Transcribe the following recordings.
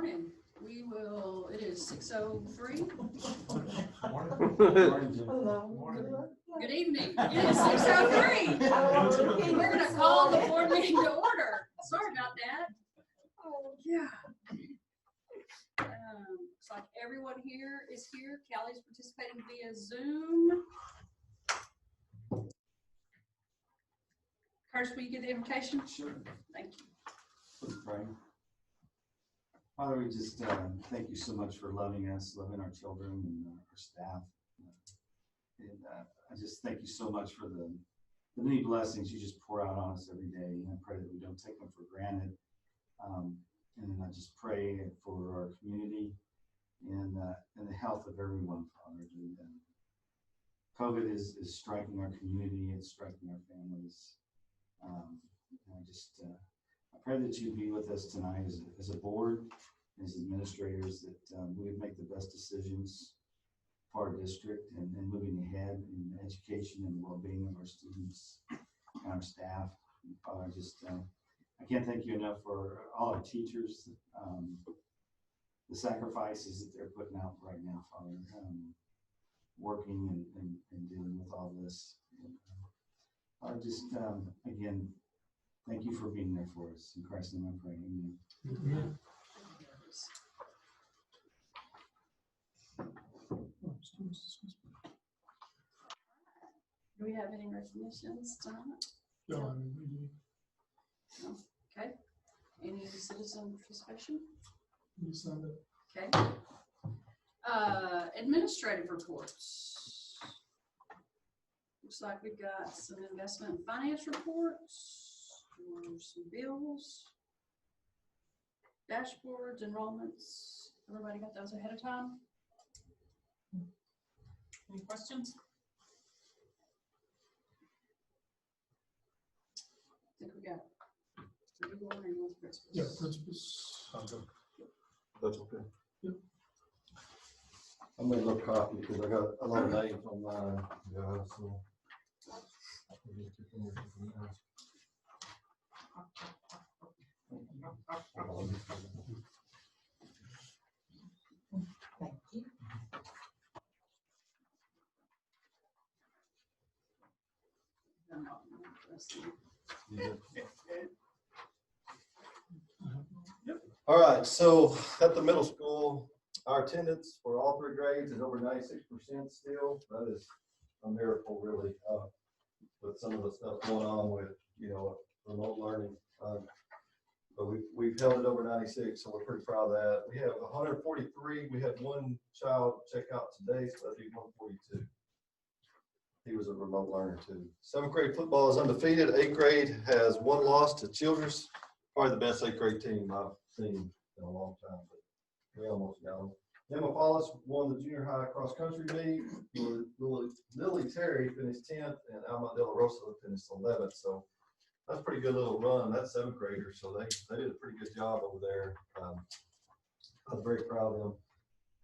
morning. It is 6:03. Good evening. It is 6:03. We're going to call the board meeting to order. Sorry about that. Yeah. Looks like everyone here is here. Callie's participating via Zoom. Curtis, will you get the invitation? Sure. Thank you. Let's pray. Father, we just thank you so much for loving us, loving our children and our staff. And I just thank you so much for the many blessings you just pour out on us every day. And I pray that we don't take them for granted. And then I just pray for our community and the health of everyone, Father. COVID is striking our community, it's striking our families. I pray that you be with us tonight as a board, as administrators, that we would make the best decisions for our district and moving ahead in education and the well-being of our students and our staff. And Father, I can't thank you enough for all our teachers, the sacrifices that they're putting out right now, Father, working and dealing with all this. Again, thank you for being there for us. In Christ's name I pray. Amen. Amen. Do we have any recognitions tonight? No. No? Okay. Any citizen participation? You signed it. Okay. Administrative reports. Looks like we've got some investment and finance reports, or some bills, dashboards, enrollments. Everybody got those ahead of time? Any questions? I think we got legal or you want principals? Yeah, principals. That's okay. Yep. I made a little copy because I got a lot of names on mine. Yeah, so. Thank you. All right, so at the middle school, our attendance for all three grades is over 96% still. That is a miracle, really, with some of the stuff going on with, remote learning. But we've held it over 96, so we're pretty proud of that. We have 143. We had one child check out today, so that'd be 142. He was a remote learner too. 7th grade football is undefeated. 8th grade has one loss to Childress. Probably the best 8th grade team I've seen in a long time, but we almost got them. Emma Paulus won the junior high cross country meet. Lily Terry finished 10th, and Alma De La Rosa finished 11th. So that's a pretty good little run. That's 7th graders, so they did a pretty good job over there. I was very proud of them.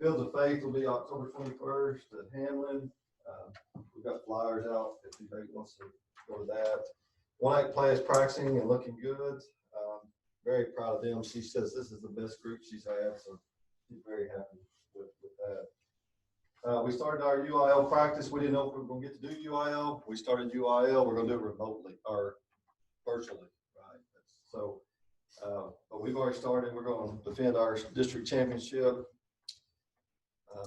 Fields of Faith will be October 21st at Hamlin. We've got flyers out if anybody wants to go to that. 1A play is practicing and looking good. Very proud of them. She says this is the best group she's had, so she's very happy with that. We started our UIL practice. We didn't know if we were going to get to do UIL. We started UIL. We're going to do it remotely or virtually, right? So, but we've already started. We're going to defend our district championship.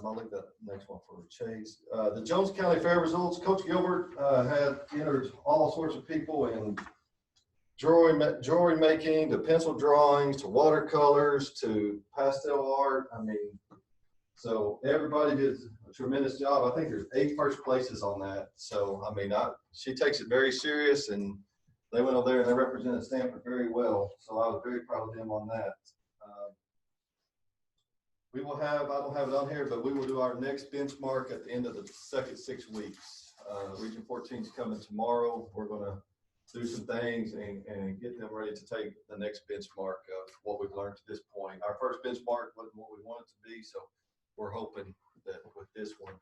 I'll leave that next one for Chase. The Jones County Fair results. Coach Gilbert had entered all sorts of people in jewelry making, to pencil drawings, to watercolors, to pastel art. I mean, so everybody did a tremendous job. I think there's 8 first places on that. So, I mean, she takes it very serious, and they went over there and they represented Stamford very well. So I was very proud of them on that. We will have, I don't have it on here, but we will do our next benchmark at the end of the second 6 weeks. Region 14 is coming tomorrow. We're going to do some things and get them ready to take the next benchmark of what we've learned to this point. Our first benchmark wasn't what we wanted to be, so we're hoping that with this one,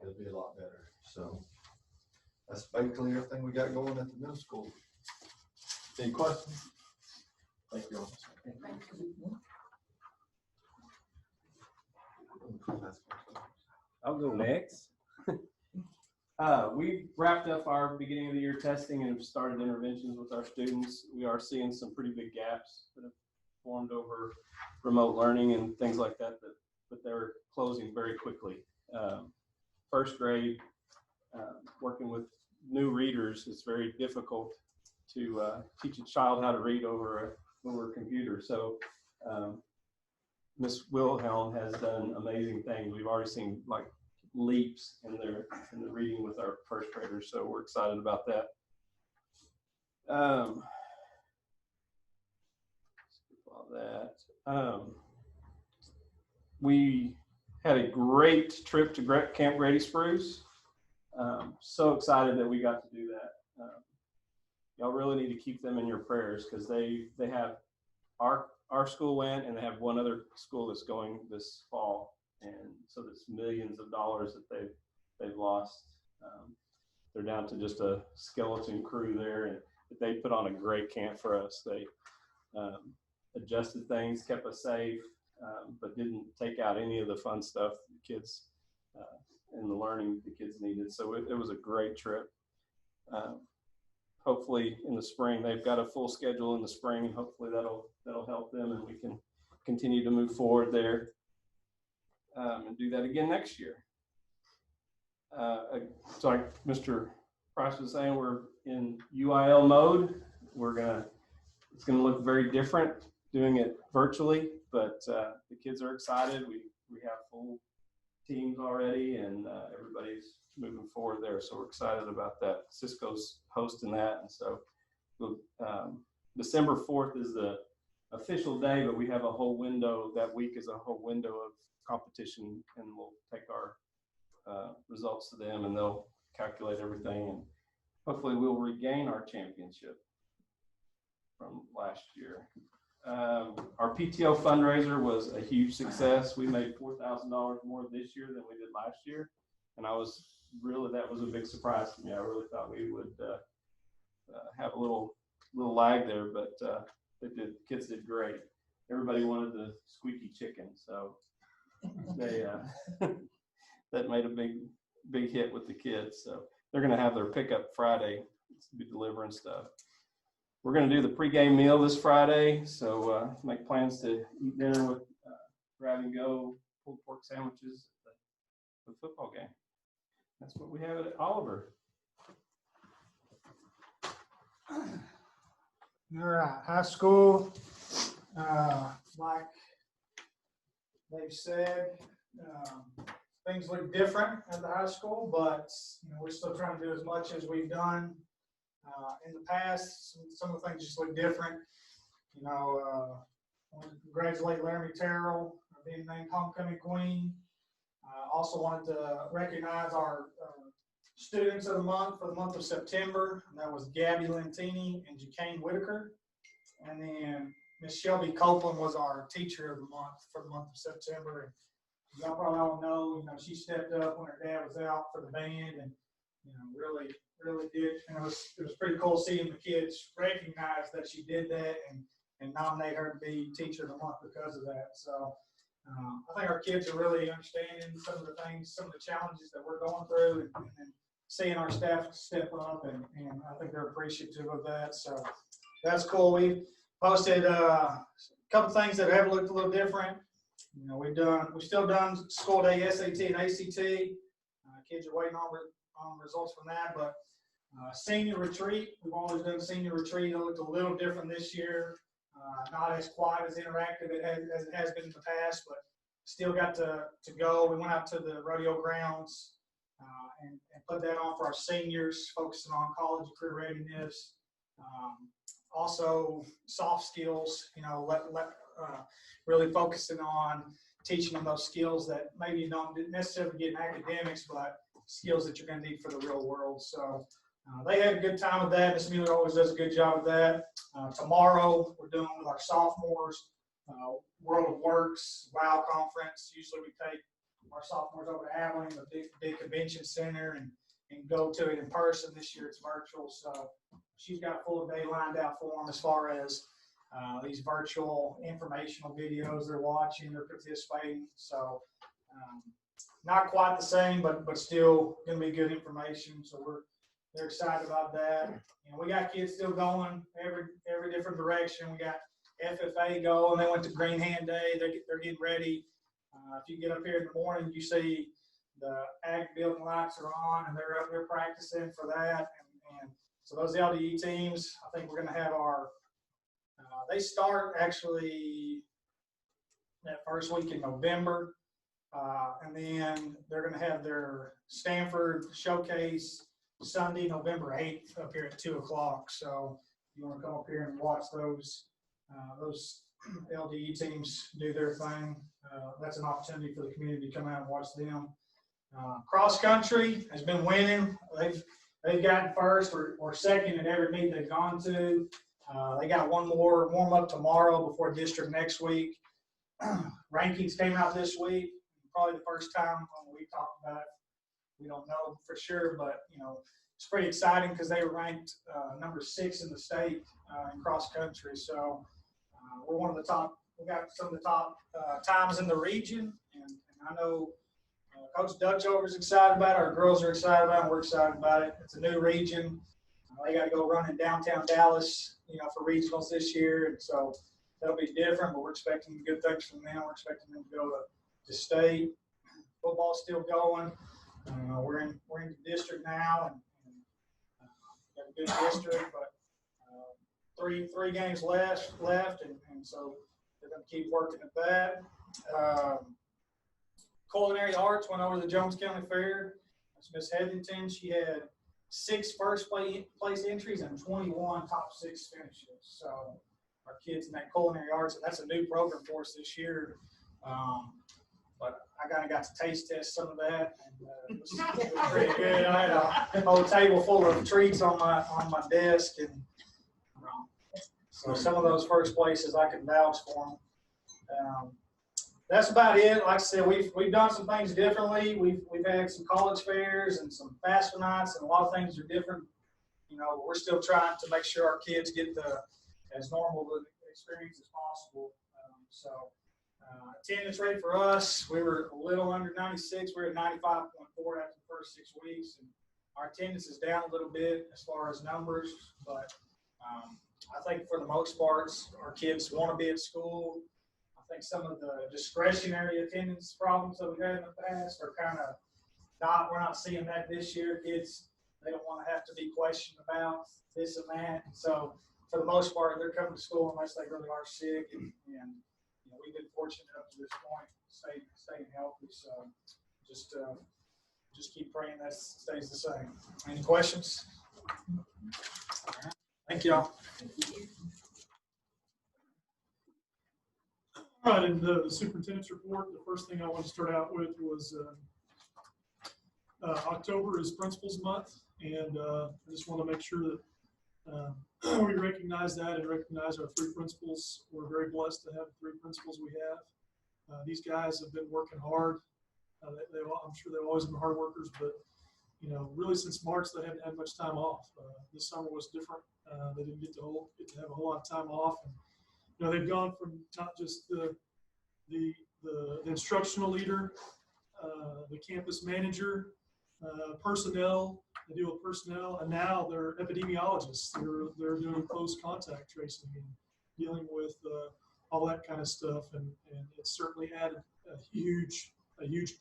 it'll be a lot better. So that's basically everything we got going at the middle school. Any questions? Thank you all. Thank you. I'll go next. We wrapped up our beginning of the year testing and have started interventions with our students. We are seeing some pretty big gaps that have formed over remote learning and things like that, but they're closing very quickly. First grade, working with new readers, it's very difficult to teach a child how to read over a computer. So Ms. Wilhelm has done amazing things. We've already seen like leaps in the reading with our first graders, so we're excited about that. We had a great trip to Camp Grady Spruce. So excited that we got to do that. Y'all really need to keep them in your prayers because they have our school went, and they have one other school that's going this fall, and so there's millions of dollars that they've lost. They're down to just a skeleton crew there, and they put on a great camp for us. They adjusted things, kept us safe, but didn't take out any of the fun stuff the kids and the learning the kids needed. So it was a great trip. Hopefully in the spring, they've got a full schedule in the spring, and hopefully that'll help them, and we can continue to move forward there and do that again next year. So like Mr. Price was saying, we're in UIL mode. It's gonna look very different doing it virtually, but the kids are excited. We have full teams already, and everybody's moving forward there. So we're excited about that. Cisco's hosting that, and so December 4th is the official day, but we have a whole window. That week is a whole window of competition, and we'll take our results to them, and they'll calculate everything, and hopefully we'll regain our championship from last year. Our PTO fundraiser was a huge success. We made $4,000 more this year than we did last year, and that was a big surprise to me. I really thought we would have a little lag there, but kids did great. Everybody wanted the squeaky chicken, so they that made a big hit with the kids. So they're going to have their pickup Friday to be delivering stuff. We're going to do the pregame meal this Friday, so make plans to eat dinner with grab and go pulled pork sandwiches at the football game. That's what we have at Oliver. All right, high school, like they've said, things look different at the high school, but we're still trying to do as much as we've done in the past. Some of the things just look different. I want to congratulate Laramie Terrell for being named homecoming queen. Also wanted to recognize our students of the month for the month of September. And that was Gabby Lentini and Jacane Whitaker. And then Miss Shelby Copeland was our teacher of the month for the month of September. And y'all probably all know, she stepped up when her dad was out for the band, and really did. And it was pretty cool seeing the kids recognize that she did that and nominate her to be teacher of the month because of that. So I think our kids are really understanding some of the things, some of the challenges that we're going through, and seeing our staff step up, and I think they're appreciative of that. So that's cool. We posted a couple things that have looked a little different. We've still done school day SAT and ACT. Kids are waiting on results from that, but senior retreat, we've always done senior retreat. It looked a little different this year. Not as quiet, as interactive as it has been in the past, but still got to go. We went out to the rodeo grounds and put that on for our seniors, focusing on college and career readiness. Also, soft skills, really focusing on teaching them those skills that maybe you don't necessarily get in academics, but skills that you're going to need for the real world. So they had a good time with that. Miss Mueller always does a good job with that. Tomorrow, we're doing with our sophomores, World of Works, WOW conference. Usually we take our sophomores over to Abilene, the big convention center, and go to it in person. This year it's virtual, so she's got a full day lined out for them as far as these virtual informational videos they're watching or participating. So not quite the same, but still going to be good information. So they're excited about that. And we got kids still going every different direction. We got FFA going. They went to Green Hand Day. They're getting ready. If you get up here in the morning, you see the ag building lights are on, and they're up there practicing for that. And so those LDE teams, I think we're going to have our. They start actually that first week in November, and then they're going to have their Stanford showcase Sunday, November 8th, up here at 2:00. So you want to come up here and watch those LDE teams do their thing. That's an opportunity for the community to come out and watch them. Cross country has been winning. They've gotten first or second in every meet they've gone to. They got one more warm up tomorrow before district next week. Rankings came out this week. Probably the first time we talked about it. We don't know for sure, but it's pretty exciting because they were ranked number 6 in the state in cross country. So we're one of the top. We got some of the top times in the region, and I know Coach Dutchover is excited about it. Our girls are excited about it. We're excited about it. It's a new region. They got to go run in downtown Dallas, for regionals this year, and so that'll be different. But we're expecting good things from them. We're expecting them to go to state. Football's still going. We're in the district now, and got a good district, but three games left, and so they're going to keep working at that. Culinary arts went over to the Jones County Fair. That's Miss Headington. She had 6 first place entries and 21 top 6 finishes. So our kids in that culinary arts, and that's a new program for us this year. But I kind of got to taste test some of that, and it was pretty good. I had a whole table full of treats on my desk, and so some of those first places I can vouch for them. That's about it. Like I said, we've done some things differently. We've had some college fairs and some FAFSA nights, and a lot of things are different. We're still trying to make sure our kids get as normal of an experience as possible. Attendance rate for us, we were a little under 96. We were at 95.4 after the first 6 weeks, and our attendance is down a little bit as far as numbers, but I think for the most part, our kids want to be at school. I think some of the discretionary attendance problems that we've had in the past are kind of we're not seeing that this year. Kids, they don't want to have to be questioned about this and that. And so for the most part, they're coming to school unless they really are sick. And we've been fortunate up to this point, staying healthy. So just keep praying that stays the same. Any questions? Thank y'all. All right, in the superintendent's report, the first thing I want to start out with was October is Principals Month, and I just want to make sure that we recognize that and recognize our 3 principals. We're very blessed to have the 3 principals we have. These guys have been working hard. I'm sure they've always been hard workers, but really since March they haven't had much time off. This summer was different. They didn't get to have a whole lot of time off. And, they've gone from not just the instructional leader, the campus manager, personnel. They deal with personnel, and now they're epidemiologists. They're doing close contact tracing and dealing with all that kind of stuff, and it's certainly added a huge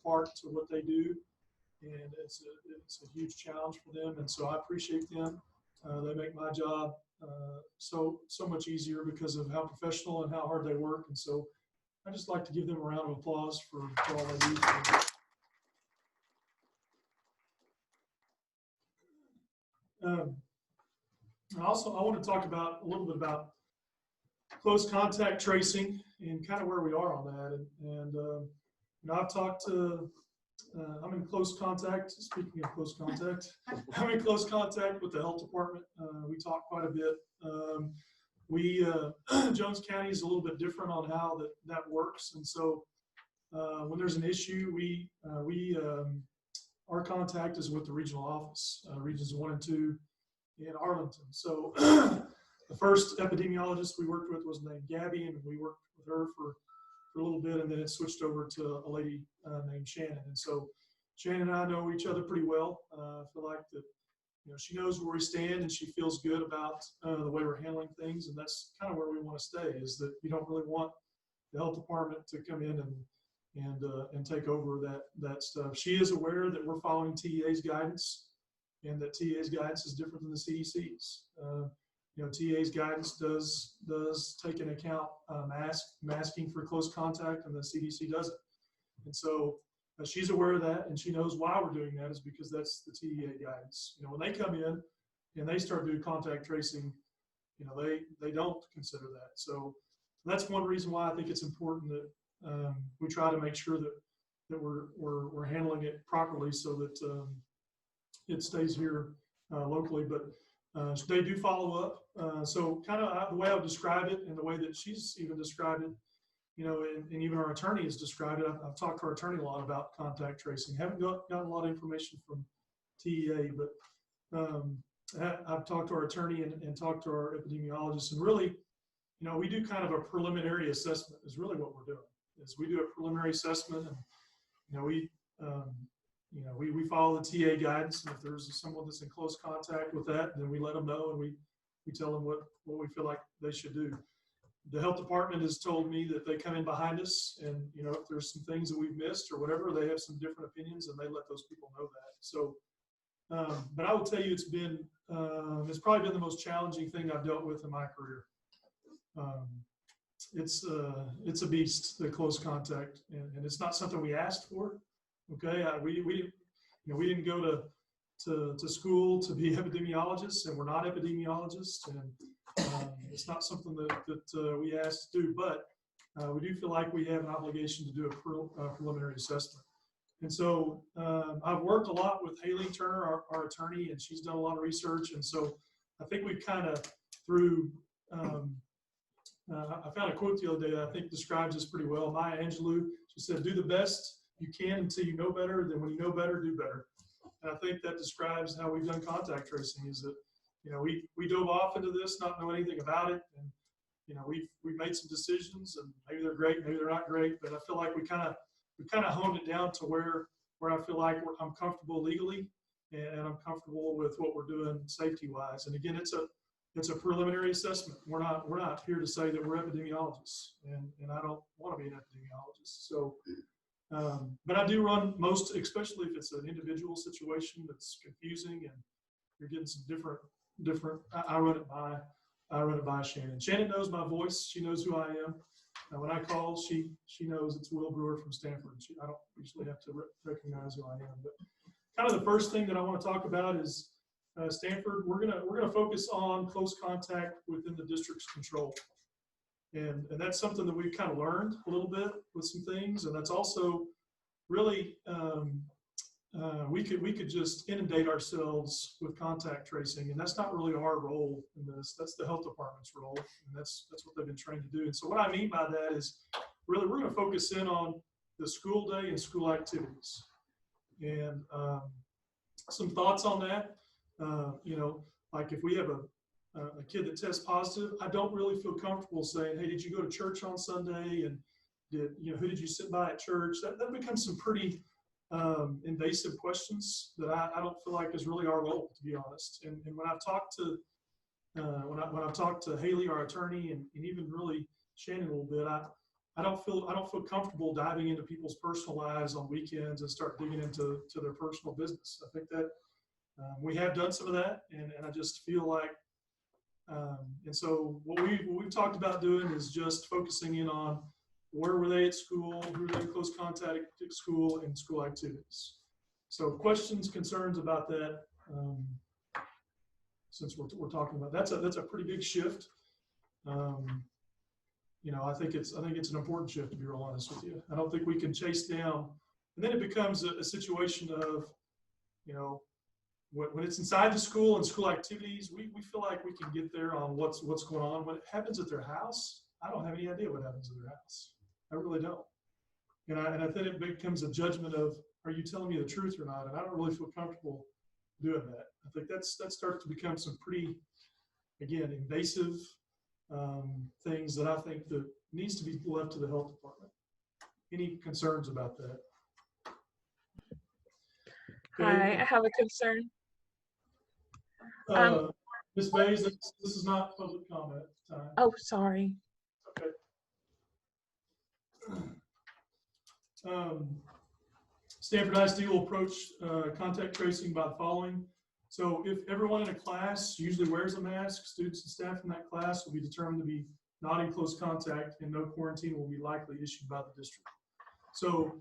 part to what they do, and it's a huge challenge for them. And so I appreciate them. They make my job so much easier because of how professional and how hard they work. And so I just like to give them a round of applause for all they do. I want to talk a little bit about close contact tracing and kind of where we are on that. And I've talked to, I'm in close contact, speaking of close contact, I'm in close contact with the health department. We talk quite a bit. Jones County is a little bit different on how that works. And so when there's an issue, our contact is with the regional office, regions 1 and 2 in Arlington. So the first epidemiologist we worked with was named Gabby, and we worked with her for for a little bit, and then it switched over to a lady named Shannon. And so Shannon and I know each other pretty well. I feel like that, she knows where we stand, and she feels good about the way we're handling things. And that's kind of where we want to stay, is that you don't really want the health department to come in and take over that stuff. She is aware that we're following TEA's guidance, and that TEA's guidance is different than the CDC's. TEA's guidance does take into account masking for close contact, and the CDC doesn't. And so she's aware of that, and she knows why we're doing that is because that's the TEA guidance. When they come in and they start doing contact tracing, they don't consider that. So that's one reason why I think it's important that we try to make sure that we're handling it properly, so that it stays here locally. But they do follow up. So kind of the way I would describe it, and the way that she's even described it, and even our attorney has described it. I've talked to our attorney a lot about contact tracing. Haven't gotten a lot of information from TEA, but I've talked to our attorney and talked to our epidemiologist, and really, we do kind of a preliminary assessment is really what we're doing. Is we do a preliminary assessment, and we follow the TA guidance, and if there's someone that's in close contact with that, then we let them know, and we tell them what we feel like they should do. The health department has told me that they come in behind us, and if there's some things that we've missed or whatever, they have some different opinions, and they let those people know that. So, but I will tell you, it's probably been the most challenging thing I've dealt with in my career. It's a beast, the close contact, and it's not something we asked for. Okay, we didn't go to school to be epidemiologists, and we're not epidemiologists, and it's not something that we asked to do, but we do feel like we have an obligation to do a preliminary assessment. And so I've worked a lot with Haley Turner, our attorney, and she's done a lot of research. And so I think we've kind of through, I found a quote the other day that I think describes this pretty well. Maya Angelou, she said, "Do the best you can until you know better, then when you know better, do better." And I think that describes how we've done contact tracing, is that, we dove off into this, not knowing anything about it. And, we've made some decisions, and maybe they're great, maybe they're not great, but I feel like we kind of honed it down to where I feel like I'm comfortable legally, and I'm comfortable with what we're doing safety wise. And again, it's a preliminary assessment. We're not here to say that we're epidemiologists, and I don't want to be an epidemiologist. So, but I do run most, especially if it's an individual situation that's confusing and you're getting some different. I run it by Shannon. Shannon knows my voice. She knows who I am. When I call, she knows it's Will Brewer from Stamford. I don't usually have to recognize who I am. But kind of the first thing that I want to talk about is Stamford. We're gonna focus on close contact within the district's control, and that's something that we've kind of learned a little bit with some things, and that's also really we could just inundate ourselves with contact tracing, and that's not really our role in this. That's the health department's role, and that's what they've been trained to do. And so what I mean by that is really we're going to focus in on the school day and school activities, and some thoughts on that. Like if we have a kid that tests positive, I don't really feel comfortable saying, "Hey, did you go to church on Sunday? And who did you sit by at church?" That becomes some pretty invasive questions that I don't feel like is really our role, to be honest. And when I've talked to when I've talked to Haley, our attorney, and even really Shannon a little bit, I don't feel comfortable diving into people's personal lives on weekends and start digging into their personal business. I think that we have done some of that, and I just feel like and so what we've talked about doing is just focusing in on where were they at school, who were they in close contact at school, and school activities. So questions, concerns about that, since we're talking about that's a pretty big shift. I think it's an important shift, to be real honest with you. I don't think we can chase down, and then it becomes a situation of, when it's inside the school and school activities, we feel like we can get there on what's going on. When it happens at their house, I don't have any idea what happens at their house. I really don't. And I think it becomes a judgment of, are you telling me the truth or not? And I don't really feel comfortable doing that. I think that starts to become some pretty, again, invasive things that I think that needs to be left to the health department. any concerns about that? Hi, I have a concern. Ms. Bays, this is not public comment time. Oh, sorry. Okay. Stanford ISD will approach contact tracing by the following. So if everyone in a class usually wears a mask, students and staff in that class will be determined to be not in close contact, and no quarantine will be likely issued by the district. So,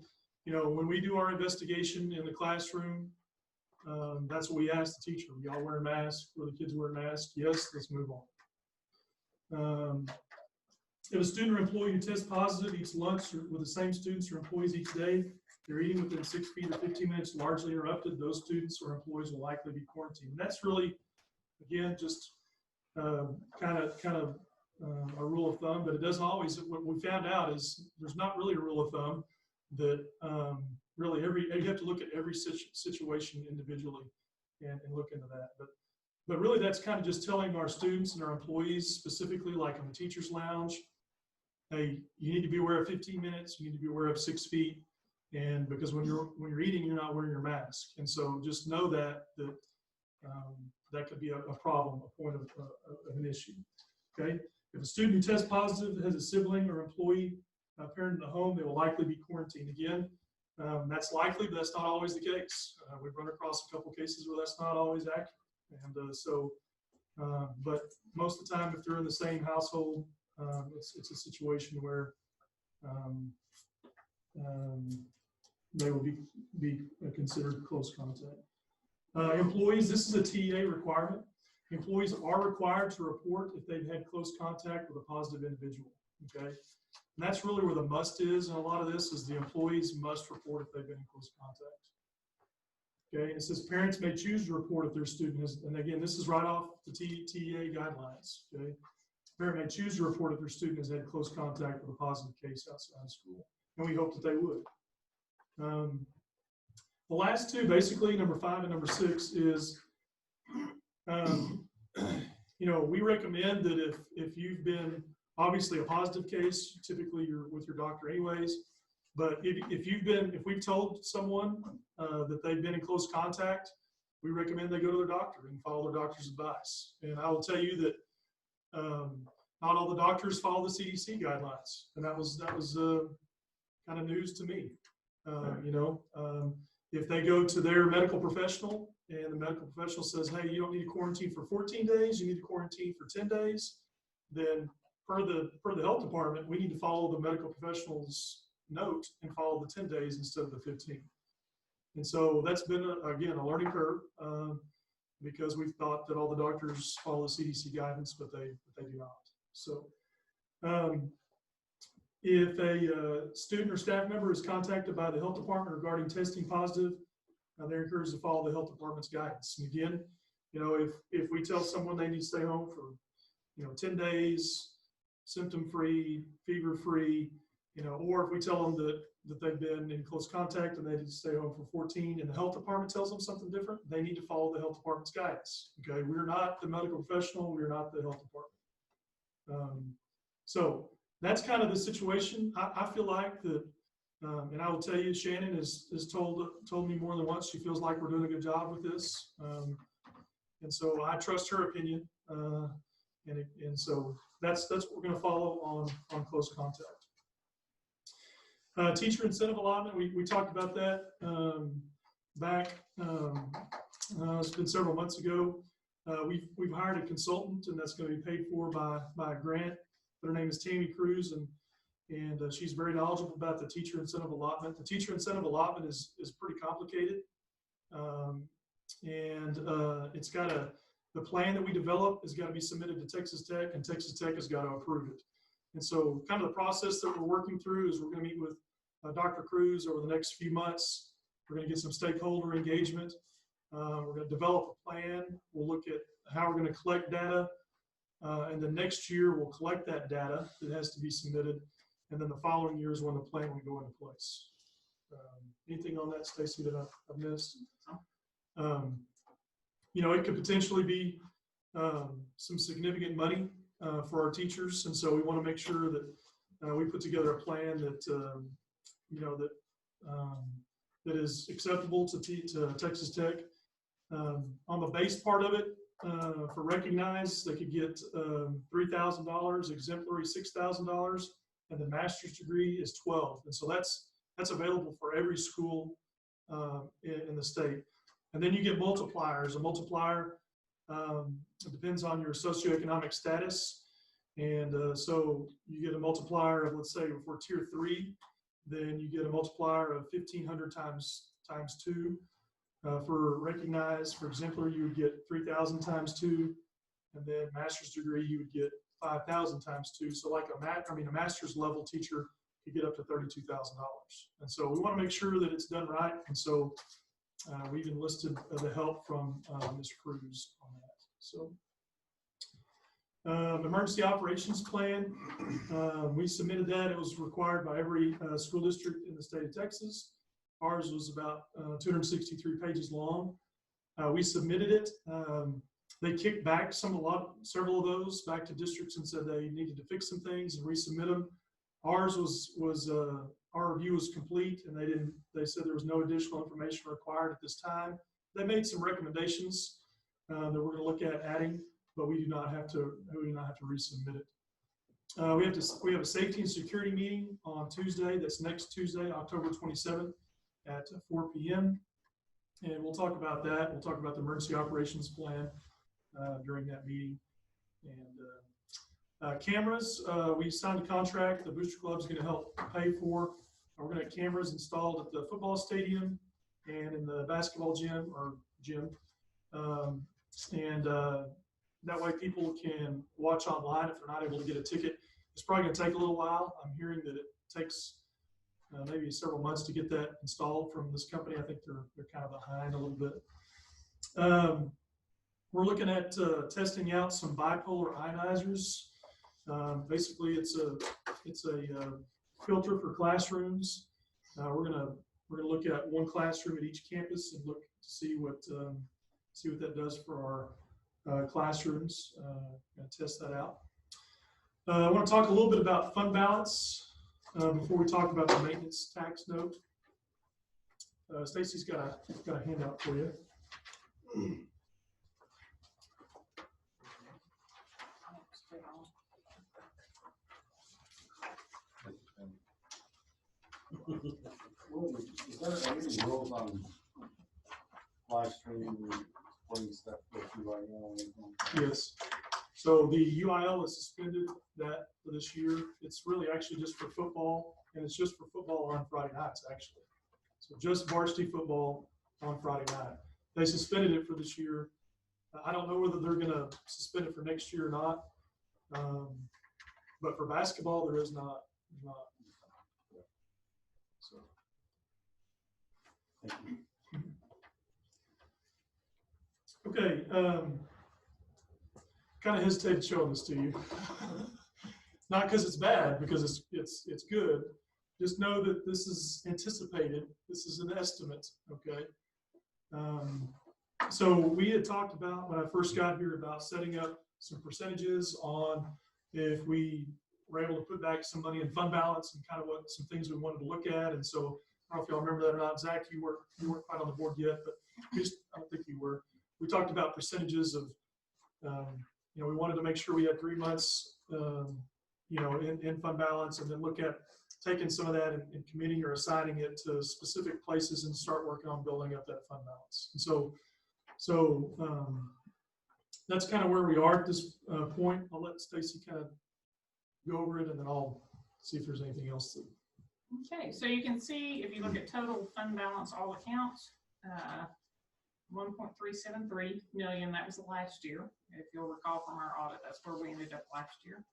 you know, when we do our investigation in the classroom, that's what we ask the teacher. Y'all wear a mask? Were the kids wearing masks? Yes, let's move on. If a student or employee who tests positive eats lunch with the same students or employees each day, they're eating within 6 feet or 15 minutes largely interrupted, those students or employees will likely be quarantined. And that's really, again, just kind of a rule of thumb, but it doesn't always. What we found out is there's not really a rule of thumb that really you have to look at every situation individually and look into that. But really that's kind of just telling our students and our employees, specifically like in the teacher's lounge, hey, you need to be aware of 15 minutes, you need to be aware of 6 feet, and because when you're eating, you're not wearing your mask. And so just know that that could be a problem, a point of an issue. Okay, if a student who tests positive has a sibling or employee parent in the home, they will likely be quarantined. Again, that's likely, but that's not always the case. We've run across a couple cases where that's not always accurate. And but most of the time, if they're in the same household, it's a situation where they will be considered close contact. Employees, this is a TEA requirement. Employees are required to report if they've had close contact with a positive individual. Okay, and that's really where the must is, and a lot of this is the employees must report if they've been in close contact. Okay, it says parents may choose to report if their student has, and again, this is right off the TEA guidelines. Okay, parent may choose to report if their student has had close contact with a positive case outside of school, and we hope that they would. The last two, basically, number 5 and number 6, is, you know, we recommend that if you've been obviously a positive case, typically you're with your doctor anyways. But if we've told someone that they've been in close contact, we recommend they go to their doctor and follow their doctor's advice. And I will tell you that not all the doctors follow the CDC guidelines, and that was kind of news to me. You know, if they go to their medical professional and the medical professional says, hey, you don't need to quarantine for 14 days, you need to quarantine for 10 days, then per the health department, we need to follow the medical professional's note and follow the 10 days instead of the 15. And so that's been, again, a learning curve because we thought that all the doctors follow the CDC guidance, but they do not. So if a student or staff member is contacted by the health department regarding testing positive, they're encouraged to follow the health department's guidance. And again, you know, if we tell someone they need to stay home for, you know, 10 days, symptom-free, fever-free, you know, or if we tell them that they've been in close contact and they need to stay home for 14, and the health department tells them something different, they need to follow the health department's guidance. Okay, we're not the medical professional, we're not the health department. So that's kind of the situation. I feel like that, and I will tell you, Shannon has told me more than once she feels like we're doing a good job with this, and so I trust her opinion, and so that's what we're going to follow on close contact. Teacher incentive allotment, we talked about that back. It's been several months ago. We've hired a consultant, and that's going to be paid for by a grant. Her name is Tammy Cruz, and she's very knowledgeable about the teacher incentive allotment. The teacher incentive allotment is pretty complicated, and it's got the plan that we develop has got to be submitted to Texas Tech, and Texas Tech has got to approve it. And so kind of the process that we're working through is we're going to meet with Dr. Cruz over the next few months. We're going to get some stakeholder engagement. We're going to develop a plan. We'll look at how we're going to collect data. And then next year, we'll collect that data that has to be submitted. And then the following year is when the plan will go into place. Anything on that, Stacy, that I've missed? You know, it could potentially be some significant money for our teachers. And so we want to make sure that we put together a plan that that is acceptable to Texas Tech. On the base part of it, for recognized, they could get $3,000, exemplary $6,000, and the master's degree is $12,000. And so that's available for every school in the state. And then you get multipliers. A multiplier depends on your socioeconomic status. And so you get a multiplier of, let's say, for tier 3, then you get a multiplier of 1,500 times 2. For recognized, for exemplary, you would get 3,000 times 2. And then master's degree, you would get 5,000 times 2. So like a master's level teacher could get up to $32,000. And so we want to make sure that it's done right. And so we've enlisted the help from Ms. Cruz on that. So emergency operations plan, we submitted that. It was required by every school district in the state of Texas. Ours was about 263 pages long. We submitted it. They kicked back several of those back to districts and said they needed to fix some things and resubmit them. Ours was our review was complete, and they said there was no additional information required at this time. They made some recommendations that we're going to look at adding, but we do not have to resubmit it. We have a safety and security meeting on Tuesday. That's next Tuesday, October 27th at 4 p.m. And we'll talk about that. We'll talk about the emergency operations plan during that meeting. And cameras, we signed a contract. The Booster Club is going to help pay for. We're going to have cameras installed at the football stadium and in the basketball gym. And that way people can watch online if they're not able to get a ticket. It's probably going to take a little while. I'm hearing that it takes maybe several months to get that installed from this company. I think they're kind of behind a little bit. We're looking at testing out some bipolar ionizers. Basically, it's a filter for classrooms. We're gonna look at one classroom at each campus and look to see what that does for our classrooms. Gonna test that out. I want to talk a little bit about fund balance before we talk about the maintenance tax note. Stacy's got a handout for you. Is there any rules on live streaming, recording stuff that you right now? Yes. So the UIL is suspended that for this year. It's really actually just for football, and it's just for football on Friday nights, actually. So just varsity football on Friday night. They suspended it for this year. I don't know whether they're going to suspend it for next year or not. But for basketball, there is not. So. Thank you. Okay, kind of hesitated showing this to you. Not because it's bad, because it's good. Just know that this is anticipated. This is an estimate, okay? So we had talked about, when I first got here, about setting up some percentages on if we were able to put back some money in fund balance and kind of what some things we wanted to look at. And so I don't know if y'all remember that or not. Zach, you weren't quite on the board yet, but I don't think you were. We talked about percentages of, we wanted to make sure we had 3 months, in fund balance, and then look at taking some of that and committing or assigning it to specific places and start working on building up that fund balance. And so that's kind of where we are at this point. I'll let Stacy kind of go over it, and then I'll see if there's anything else. Okay, so you can see if you look at total fund balance, all accounts, 1.373 million. That was last year. If you'll recall from our audit, that's where we ended up last year.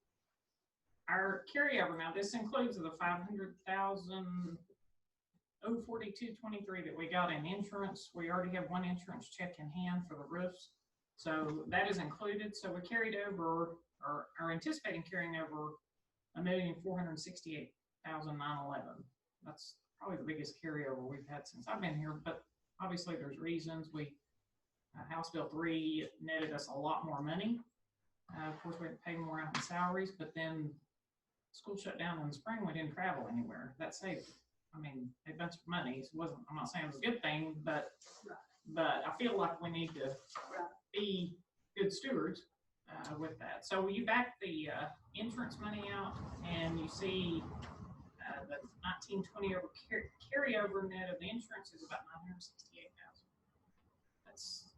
Our carryover, now this includes the 500,000 04223 that we got in insurance. We already have one insurance check in hand for the roofs, so that is included. So we carried over, or are anticipating carrying over, $1,468,911. That's probably the biggest carryover we've had since I've been here, but obviously there's reasons. House Bill 3 netted us a lot more money. Of course, we had to pay more out in salaries, but then school shut down in the spring. We didn't travel anywhere. That saved I mean, a bunch of money. It wasn't, I'm not saying it was a good thing, but I feel like we need to be good stewards with that. So you back the insurance money out, and you see the 1920 over carryover net of the insurance is about 968,000. That's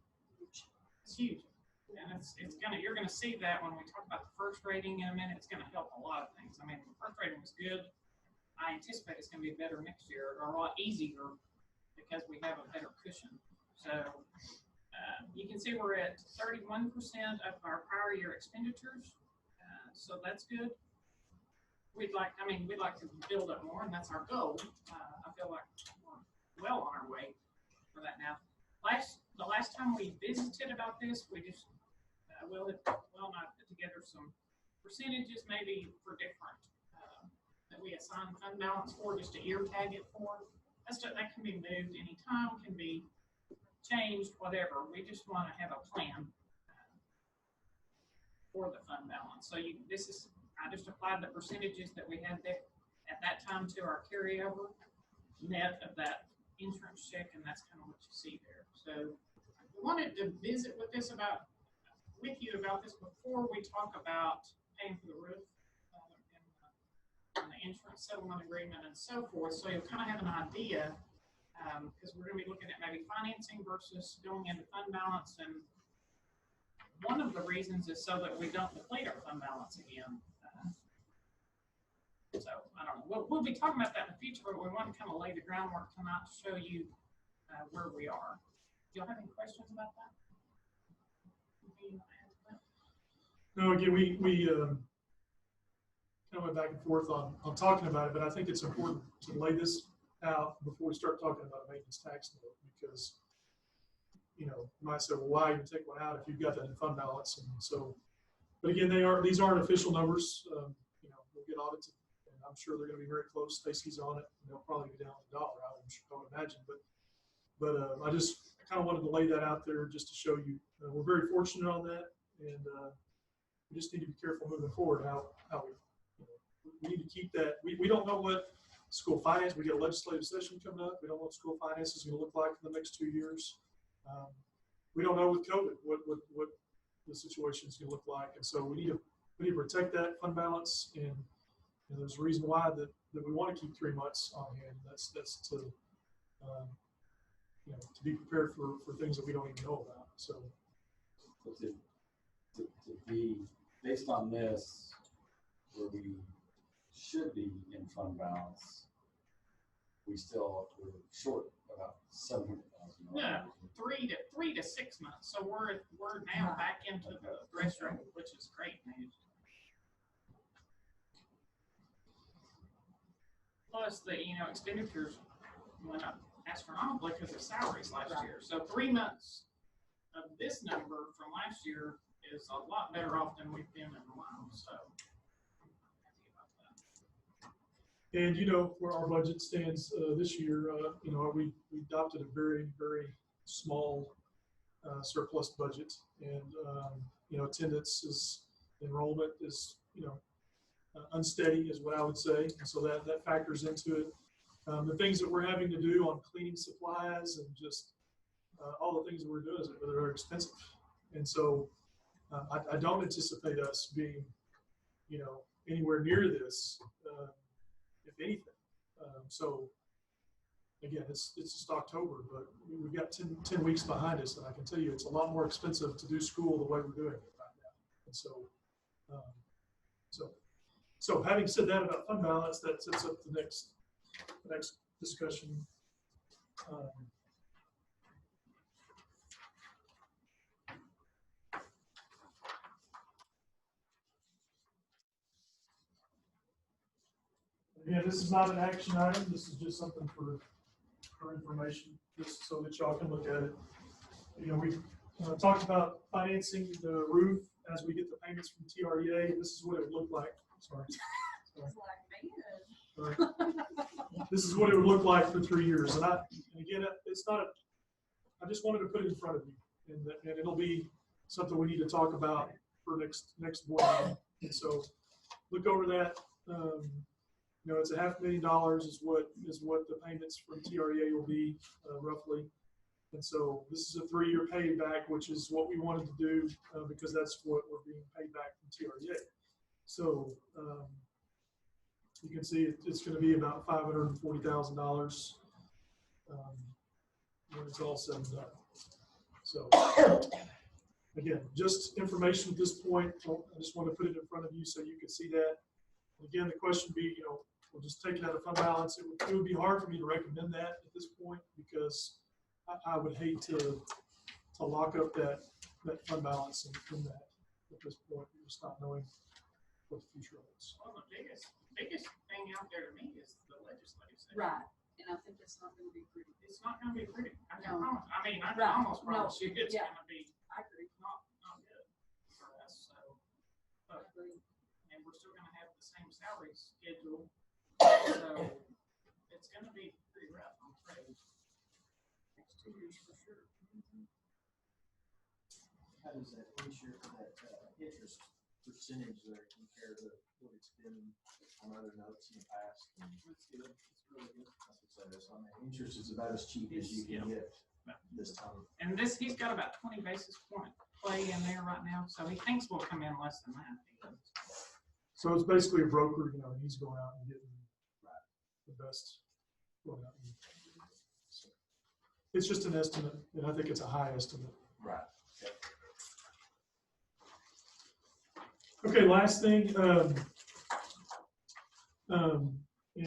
huge. And you're gonna see that when we talk about the first rating in a minute. It's gonna help a lot of things. I mean, the first rating was good. I anticipate it's gonna be better next year, or a lot easier because we have a better cushion. So you can see we're at 31% of our prior year expenditures. So that's good. We'd like to build up more, and that's our goal. I feel like we're well on our way for that now. The last time we visited about this, we just not put together some percentages maybe for different that we assign fund balance for, just to ear tag it for. That can be moved anytime, can be changed, whatever. We just want to have a plan for the fund balance. So I just applied the percentages that we had there at that time to our carryover net of that insurance check, and that's kind of what you see there. So we wanted to visit with you about this before we talk about paying for the roof and the insurance settlement agreement and so forth. So you'll kind of have an idea, because we're going to be looking at maybe financing versus going into fund balance. And one of the reasons is so that we don't deplete our fund balance again. So I don't know. We'll be talking about that in the future, but we want to kind of lay the groundwork tonight to show you where we are. Do y'all have any questions about that? No, again, we kind of went back and forth on talking about it, but I think it's important to lay this out before we start talking about a maintenance tax note, because, you might say, well, why even take one out if you've got that in fund balance? And so, but again, these aren't official numbers. We'll get audited, and I'm sure they're going to be very close. Stacy's on it, and they'll probably be down to $1, I would imagine. But I kind of wanted to lay that out there just to show you we're very fortunate on that, and we just need to be careful moving forward how we need to keep that. We don't know what school finance. We got a legislative session coming up. We don't know what school finance is going to look like in the next 2 years. We don't know with COVID what the situation is going to look like, and so we need to protect that fund balance. And there's a reason why that we want to keep 3 months on hand. That's to to be prepared for things that we don't even know about. So to be based on this, where we should be in fund balance, we're short about $700,000. Yeah, 3 to 6 months. So we're now back into the threshold, which is great news. Plus the expenditures went up astronomically because of salaries last year. So 3 months of this number from last year is a lot better off than we've been in a while. So I'm happy about that. And where our budget stands this year, we adopted a very, very small surplus budget, and attendance enrollment is unsteady is what I would say, and so that factors into it. The things that we're having to do on cleaning supplies and just all the things that we're doing is they're expensive, and so I don't anticipate us being anywhere near this, if anything. So again, it's just October, but we've got 10 weeks behind us, and I can tell you it's a lot more expensive to do school the way we're doing it right now. And so having said that about fund balance, that sets up the next discussion. Again, this is not an action item. This is just something for information, just so that y'all can look at it. We've talked about financing the roof as we get the payments from TREA. This is what it would look like. Sorry. This is what it would look like for 3 years. And again, it's not. I just wanted to put it in front of you, and it'll be something we need to talk about for next board meeting. And so look over that. You know, it's $500,000 is what the payments from TREA will be, roughly. And so this is a 3-year payback, which is what we wanted to do, because that's what we're being paid back from TREA. So, you can see it's going to be about $540,000 when it's all said and done. So, again, just information at this point. I just want to put it in front of you so you can see that. Again, the question be, you know, we'll just take it out of fund balance. It would be hard for me to recommend that at this point because I would hate to lock up that fund balance in that at this point. You're just not knowing what the future holds. Well, the biggest thing out there to me is the legislative session. Right, and I think it's not gonna be pretty. It's not gonna be pretty. I can No. promise. I mean, I can Right. almost No. promise you it's Yeah. gonna be I agree. not good for us, so. I agree. And we're still gonna have the same salary schedule, so it's gonna be pretty rough, I'm afraid. Next 2 years for sure. How does that interest percentage there compare to what it's been on other notes in the past? It's good, it's really good. So, interest is about as cheap as you can get this time. And he's got about 20 basis point play in there right now, so he thinks we'll come in less than that. So it's basically a broker, you know, he's going out and getting the best. Going out and, so it's just an estimate, and I think it's a high estimate. Right. Okay, last thing, and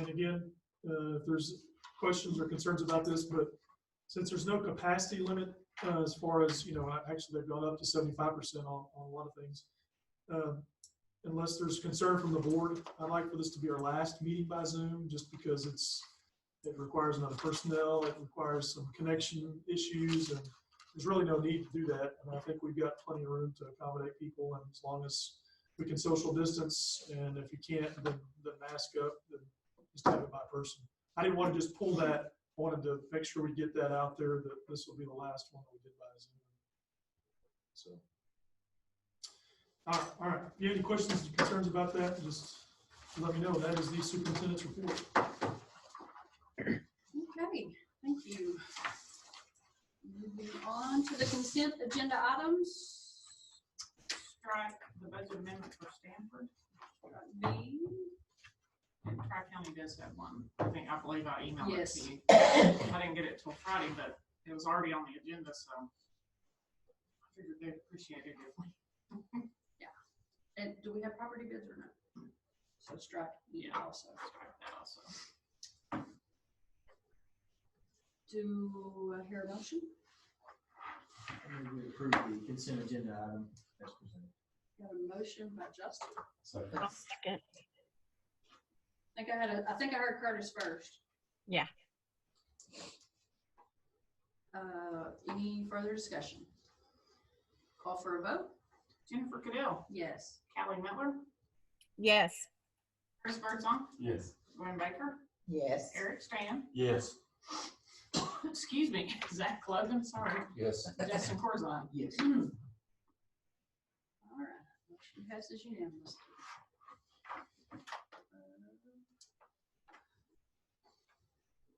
again, if there's questions or concerns about this, but since there's no capacity limit, as far as, you know, actually they've gone up to 75% on a lot of things. Unless there's concern from the board, I'd like for this to be our last meeting by Zoom, just because it requires another personnel, it requires some connection issues, and there's really no need to do that. And I think we've got plenty of room to accommodate people, and as long as we can social distance, and if you can't, then mask up, then just have it by person. I didn't want to just pull that. I wanted to make sure we get that out there, that this will be the last one that we did by Zoom. So, all right. If you have any questions or concerns about that, just let me know. That is the superintendent's report. Okay, thank you. Moving on to the consent agenda items. Strike the budget amendment for Stanford. B. And Tri-County does have one. I believe I emailed it Yes. to you. I didn't get it till Friday, but it was already on the agenda, so I figured they'd appreciate it if we. And do we have property bids or not? So strike B also. Strike that also. Do I hear a motion? I move we approve the consent agenda item as presented. Got a motion by Justin. So, I'll second. I think I heard Curtis first. Yeah. Any further discussion? Call for a vote? Jennifer Cadell, Yes. Callie Miller, Yes. Chris Birdsong, yes. Gwen Baker, Yes. Eric Stan, Yes. excuse me, Zach Logan, sorry, Yes. Justin Corzine. Yes. All right, motion passes unanimously.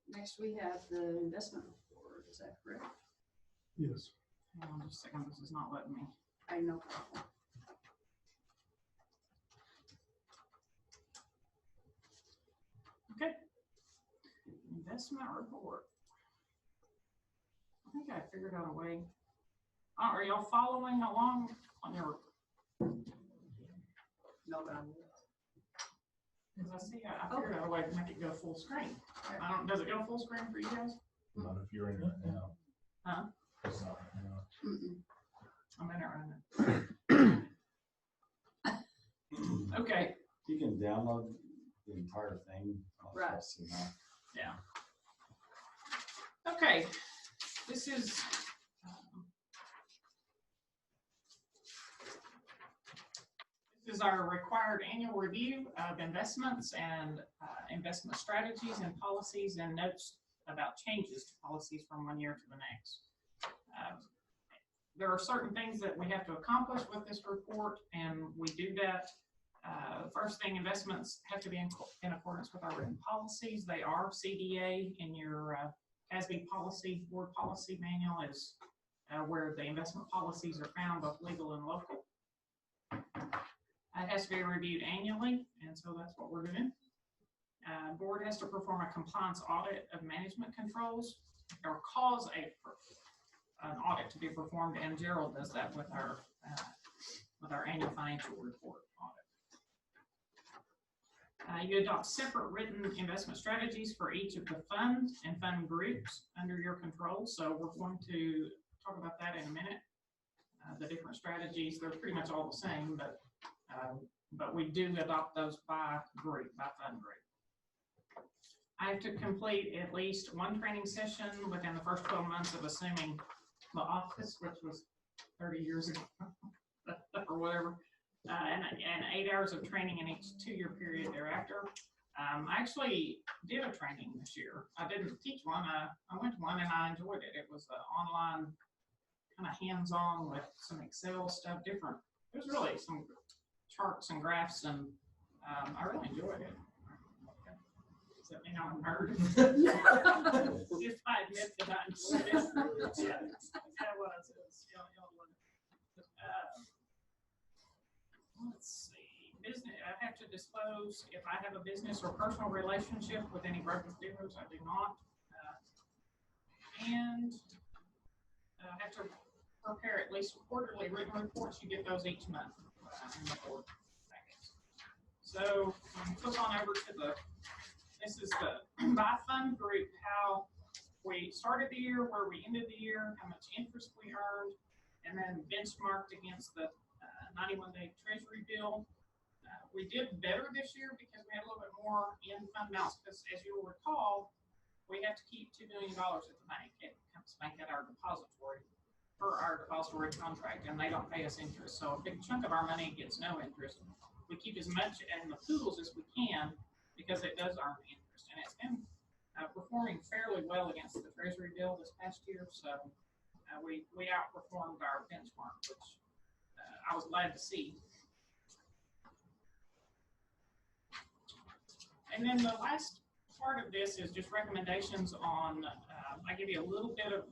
Next, we have the investment report. Is that correct? Yes. Hang on just a second, this is not letting me. I know. problem. Okay. Investment report. I think I figured out a way. Are y'all following along on your, No, but I'm. because I see, I figured out a way to make it go full screen. Does it go full screen for you guys? Not if you're in it now. Huh? It's not right now. Mm-mm. I'm in it right now. Okay, You can download the entire thing. Right. I'll see that. yeah. Okay, this is, our required annual review of investments and investment strategies and policies and notes about changes to policies from one year to the next. There are certain things that we have to accomplish with this report, and we do that First thing, investments have to be in accordance with our written policies. They are CDA in your ASB policy, board policy manual is where the investment policies are found, both legal and local. It has to be reviewed annually, and so that's what we're doing. Board has to perform a compliance audit of management controls or cause an audit to be performed, and Gerald does that with our annual financial report audit. You adopt separate written investment strategies for each of the funds and fund groups under your control. So we're going to talk about that in a minute. The different strategies, they're pretty much all the same, but we do adopt those by group, by fund group. I have to complete at least one training session within the first 12 months of assuming the office, which was 30 years ago or whatever, and 8 hours of training in each 2-year period thereafter. I actually did a training this year. I didn't teach one. I went to one and I enjoyed it. It was online, kind of hands-on with some Excel stuff, different. There's really some charts and graphs, and I really enjoyed it. Does that mean I'm a nerd? If I admit that I enjoyed it. Yeah, it was. Let's see. Business. I have to disclose if I have a business or personal relationship with any brokers dealers. I do not. And I have to prepare at least quarterly written reports. You get those each month in the board packets. So flip on over to this is the by fund group, how we started the year, where we ended the year, how much interest we earned, and then benchmarked against the 91-day treasury bill. We did better this year because we had a little bit more in fund balance, because as you'll recall, we have to keep $2 million at the bank. It comes bank at our depository for our depository contract, and they don't pay us interest. So a big chunk of our money gets no interest. We keep as much in the pools as we can because it does earn interest, and it's been performing fairly well against the treasury bill this past year. So we outperformed our benchmark, which I was glad to see. And then the last part of this is just recommendations on, I give you a little bit of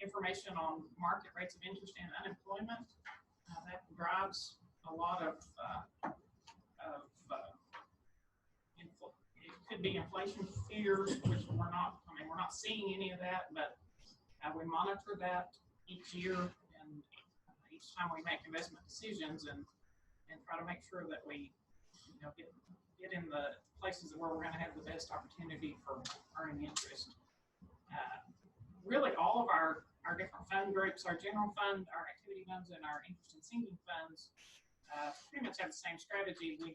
information on market rates of interest and unemployment. That drives a lot of it could be inflation fears, which we're not seeing any of that, but we monitor that each year and each time we make investment decisions and try to make sure that we get in the places where we're going to have the best opportunity for earning interest. Really all of our different fund groups, our general fund, our activity funds, and our interest and sinking funds pretty much have the same strategy. We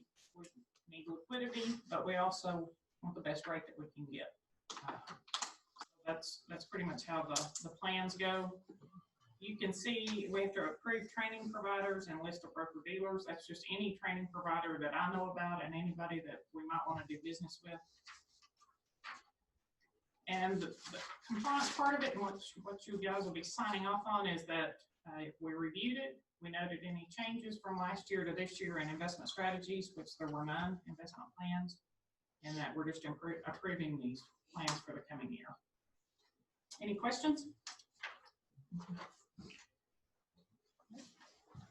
need liquidity, but we also want the best rate that we can get. That's pretty much how the plans go. You can see we have to approve training providers and list of broker dealers. That's just any training provider that I know about and anybody that we might want to do business with. And the compliance part of it, and what you guys will be signing off on, is that if we reviewed it, we noted any changes from last year to this year in investment strategies, which there were none, investment plans, and that we're just approving these plans for the coming year. Any questions?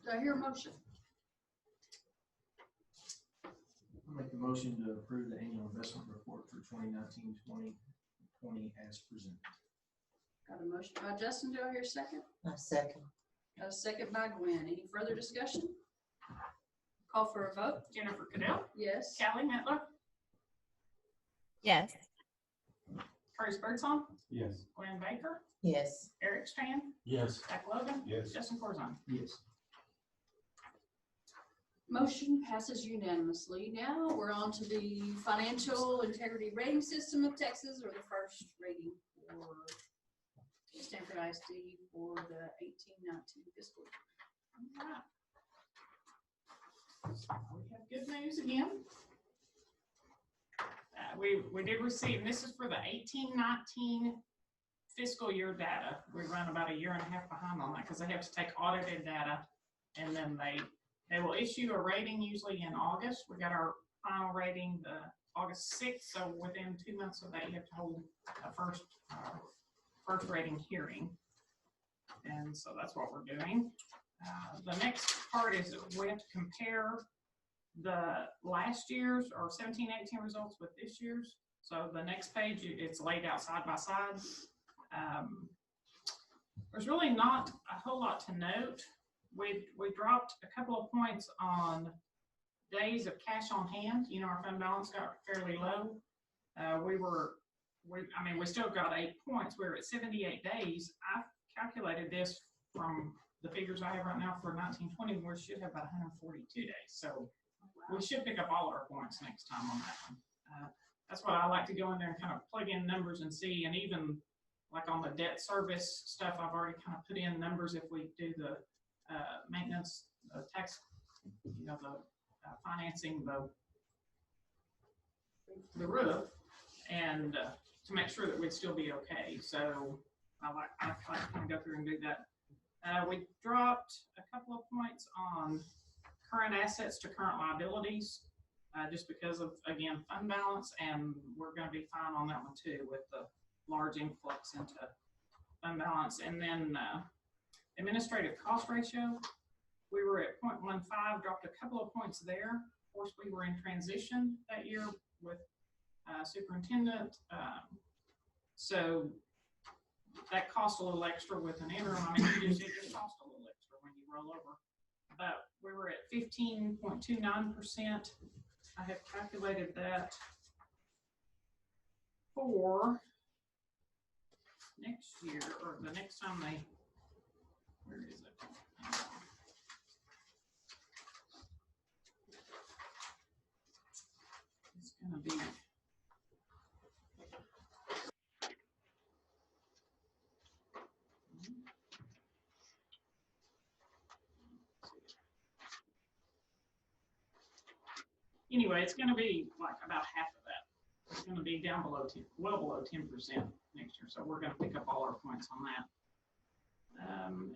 Do I hear a motion? I'll make a motion to approve the annual investment report for 2019-2020 as presented. Got a motion by Justin. Do I hear a second? A second. Got a second by Gwen. Any further discussion? Call for a vote. Jennifer Cadell? Yes. Callie Mettler? Yes. Curtis Birdsong? Yes. Gwen Baker? Yes. Eric Strand? Yes. Jack Logan? Yes. Justin Corzine? Yes. Motion passes unanimously. Now we're on to the Financial Integrity Rating System of Texas, or the first rating for Stamford ISD for the 18-19 fiscal year. All right. We have good news again. We did receive, and this is for the 18-19 fiscal year data. We run about a year and a half behind on that because they have to take audited data and then they They will issue a rating usually in August. We got our final rating the August 6th, so within 2 months of that, you have to hold a first rating hearing. And so that's what we're doing. The next part is we have to compare the last year's or 17-18 results with this year's. So the next page, it's laid out side by side. There's really not a whole lot to note. We dropped a couple of points on days of cash on hand. You know, our fund balance got fairly low. We still got 8 points. We were at 78 days. I calculated this from the figures I have right now for 1920. We should have about 142 days. So we should pick up all our points next time on that one. That's why I like to go in there and kind of plug in numbers and see, and even like on the debt service stuff, I've already kind of put in numbers if we do the maintenance, tax, you know, the financing the roof, and to make sure that we'd still be okay. So I like to kind of go through and do that. We dropped a couple of points on current assets to current liabilities, just because of, again, fund balance, and we're going to be fine on that one too with the large influx into fund balance. And then administrative cost ratio, we were at 0.15, dropped a couple of points there. Of course, we were in transition that year with superintendent, so that cost a little extra with an interim. I mean, it just cost a little extra when you roll over. But we were at 15.29%. I have calculated that for next year, or the next time they, where is it? It's gonna be, anyway, it's going to be like about half of that. It's going to be down below 10, well below 10% next year. So we're going to pick up all our points on that.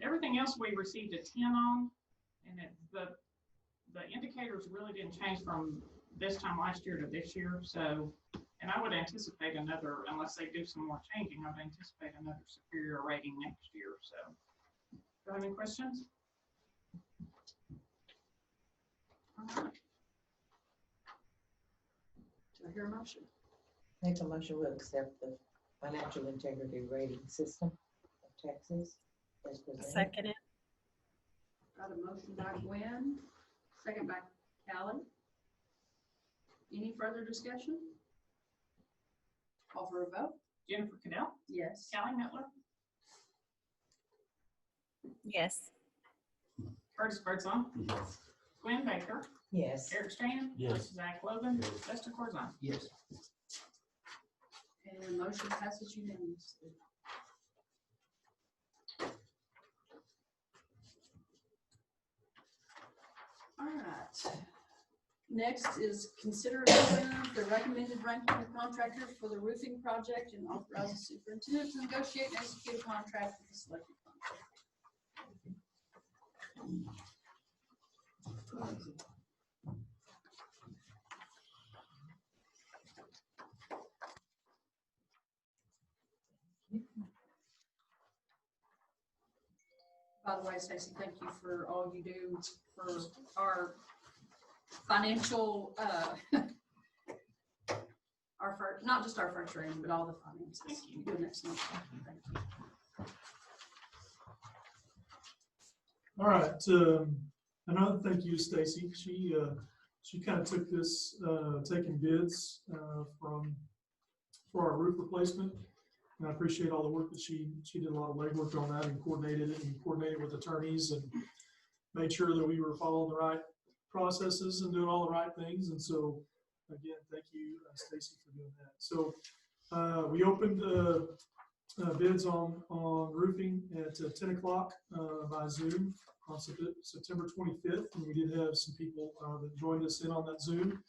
Everything else we received a 10 on, and the indicators really didn't change from this time last year to this year. So, and I would anticipate another, unless they do some more changing, I would anticipate another superior rating next year. So, do you have any questions? All right. Do I hear a motion? Make a motion to accept the financial integrity rating system of Texas as presented. Second it. Got a motion by Gwen, second by Callie. Any further discussion? Call for a vote. Jennifer Cadell, Yes. Callie Mettler, Yes. Curtis Birdsong, Yes. Gwen Baker, Yes. Eric Strand, Yes. Zach Logan, Justin Corzine. Yes. And motion passes unanimously. All right. Next is consideration of the recommended ranking of contractors for the roofing project and authorize the superintendent to negotiate and execute a contract with the selected contractor. By the way, Stacey, thank you for all you do for our financial, our first, not just our first rating, but all the finances. Thank you. You do an excellent job. Thank you. All right, another thank you to Stacy. She kind of took this, taking bids for our roof replacement. And I appreciate all the work that she did a lot of legwork on that and coordinated with attorneys and made sure that we were following the right processes and doing all the right things. And so, again, thank you, Stacy, for doing that. So we opened bids on roofing at 10 o'clock by Zoom on September 25th. And we did have some people that joined us in on that Zoom.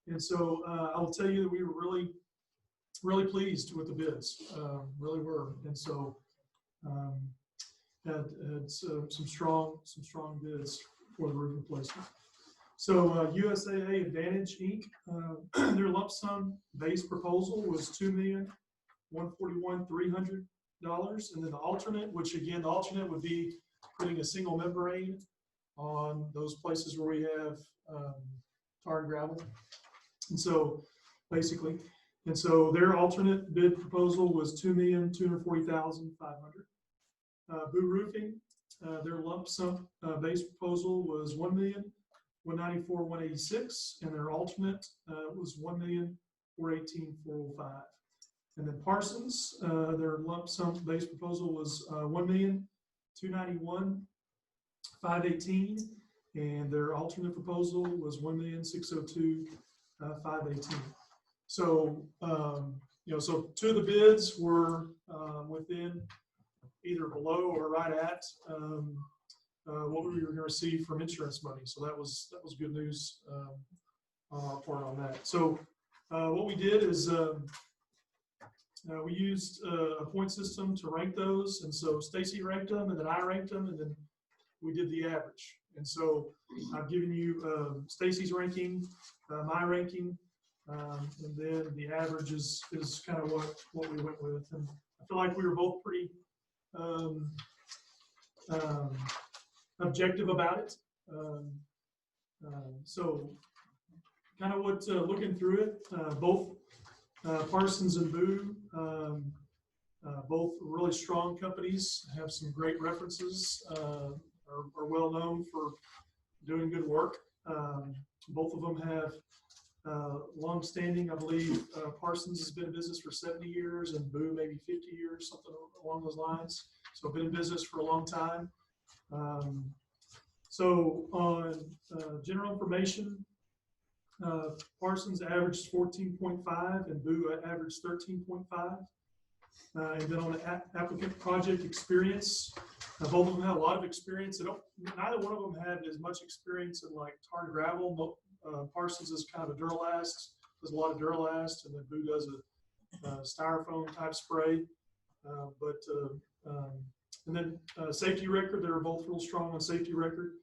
And so I will tell you that we were really pleased with the bids, really were. And so had some strong bids for the roof replacement. So USAA Advantage Inc., their lump sum base proposal was $2,141,300. And then the alternate, which again, the alternate would be putting a single membrane on those places where we have tar and gravel. And so basically, and so their alternate bid proposal was $2,240,500. Boo Roofing, their lump sum base proposal was $1,194,186, and their alternate was $1,418,405. And then Parsons, their lump sum base proposal was $1,291,518, and their alternate proposal was $1,602,518. So, so two of the bids were within either below or right at what we were going to receive from insurance money. So that was good news on our part on that. So what we did is we used a point system to rank those, and so Stacy ranked them, and then I ranked them, and then we did the average. And so I've given you Stacy's ranking, my ranking, and then the average is kind of what we went with. And I feel like we were both pretty objective about it. So kind of what, looking through it, both Parsons and Boo, both really strong companies, have some great references, are well known for doing good work. Both of them have long-standing, I believe Parsons has been in business for 70 years and Boo maybe 50 years, something along those lines. So been in business for a long time. So on general information, Parsons averaged 14.5 and Boo averaged 13.5. And then on the applicant project experience, both of them had a lot of experience. Neither one of them had as much experience in like tar and gravel. Parsons is kind of a Duralast, does a lot of Duralast, and then Boo does a styrofoam type spray. And then safety record, they were both real strong on safety record.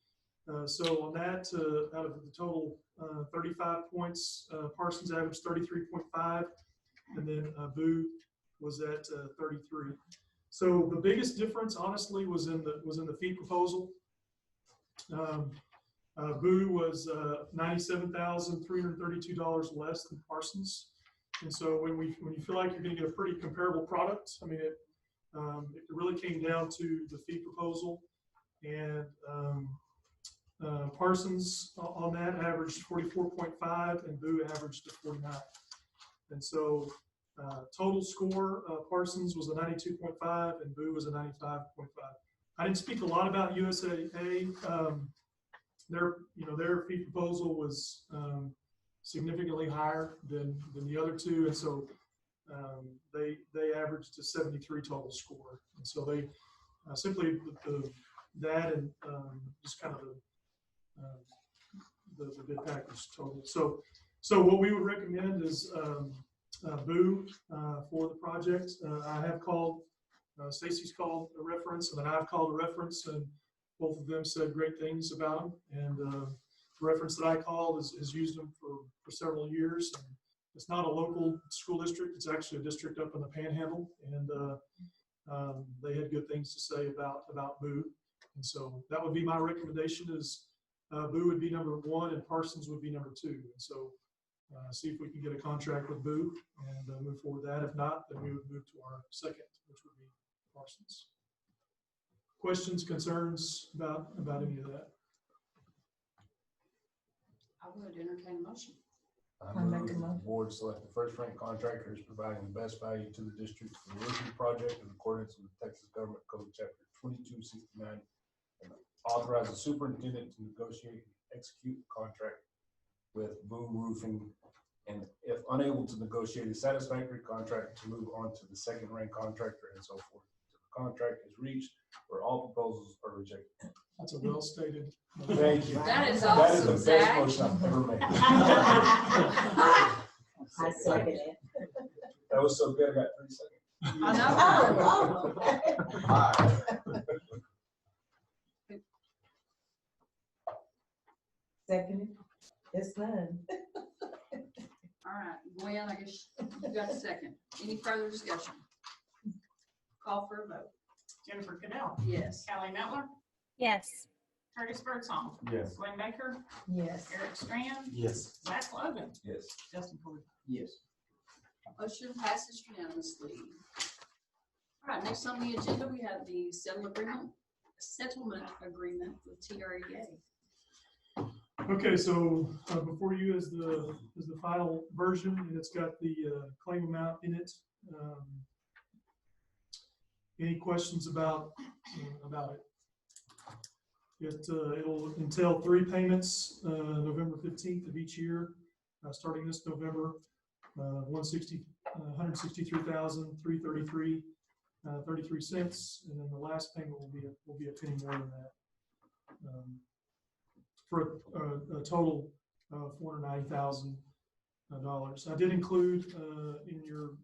So on that, out of the total 35 points, Parsons averaged 33.5, and then Boo was at 33. So the biggest difference, honestly, was in the fee proposal. Boo was $97,332 less than Parsons, and so when you feel like you're going to get a pretty comparable product, I mean, it really came down to the fee proposal, and Parsons on that averaged 44.5, and Boo averaged 49, and so total score, Parsons was a 92.5, and Boo was a 95.5. I didn't speak a lot about USAA. Their fee proposal was significantly higher than the other two, and so they averaged a 73 total score. And so they simply that and just kind of the bid package total. So what we would recommend is Boo for the project. I have called, Stacy's called a reference, and then I've called a reference, and both of them said great things about them. And the reference that I called has used them for several years. And it's not a local school district, it's actually a district up in the Panhandle, and they had good things to say about Boo. And so that would be my recommendation is Boo would be number 1 and Parsons would be number 2. And so see if we can get a contract with Boo and move forward with that. If not, then we would move to our second, which would be Parsons. Questions, concerns about any of that? I would entertain a motion. I move that the board select the first ranked contractor as providing the best value to the district for the roofing project in accordance with the Texas Government Code Chapter 2269, and authorize the superintendent to negotiate and execute the contract with Boo Roofing, and if unable to negotiate a satisfactory contract, to move on to the second ranked contractor and so forth. The contract is reached where all proposals are rejected. That's a well stated. Thank you. That is That is awesome, the best Zach. motion I've ever made. I second it. That was so good, I got 3 seconds. I know. Oh, Seconded. It's done. All right, Gwen, I guess you got a second. Any further discussion? Call for a vote. Jennifer Cadell, Yes. Callie Mettler, Yes. Curtis Birdsong, Yes. Glenn Baker, Yes. Eric Strand, Yes. Zach Logan, Yes. Justin Corbett. Yes. Motion passes unanimously. All right, next on the agenda, we have the settlement agreement with TREA. Okay, so before you is the final version, and it's got the claim amount in it. Any questions about it? It'll entail 3 payments, November 15th of each year, starting this November, $163,333.33, and then the last payment will be a penny more than that, for a total of $490,000. I did include in your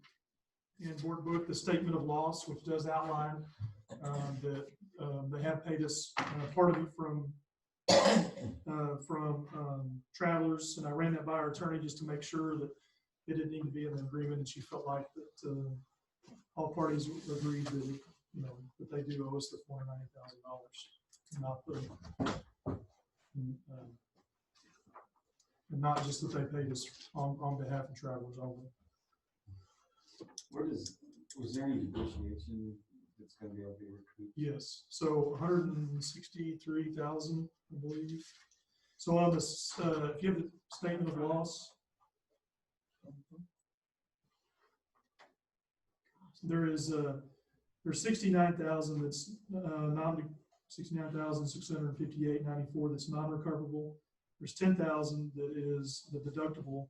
board book the statement of loss, which does outline that they have paid us part of it from travelers, and I ran that by our attorney just to make sure that it didn't need to be in the agreement, and she felt like that all parties agreed that that they do owe us the $490,000, not the and not just that they paid us on behalf of travelers only. Was there any negotiation that's gonna be able to be recouped? Yes, so 163,000, I believe. So on this, if you have the statement of loss, there's 69,000 that's $69,658.94 that's non-recoverable. There's 10,000 that is the deductible,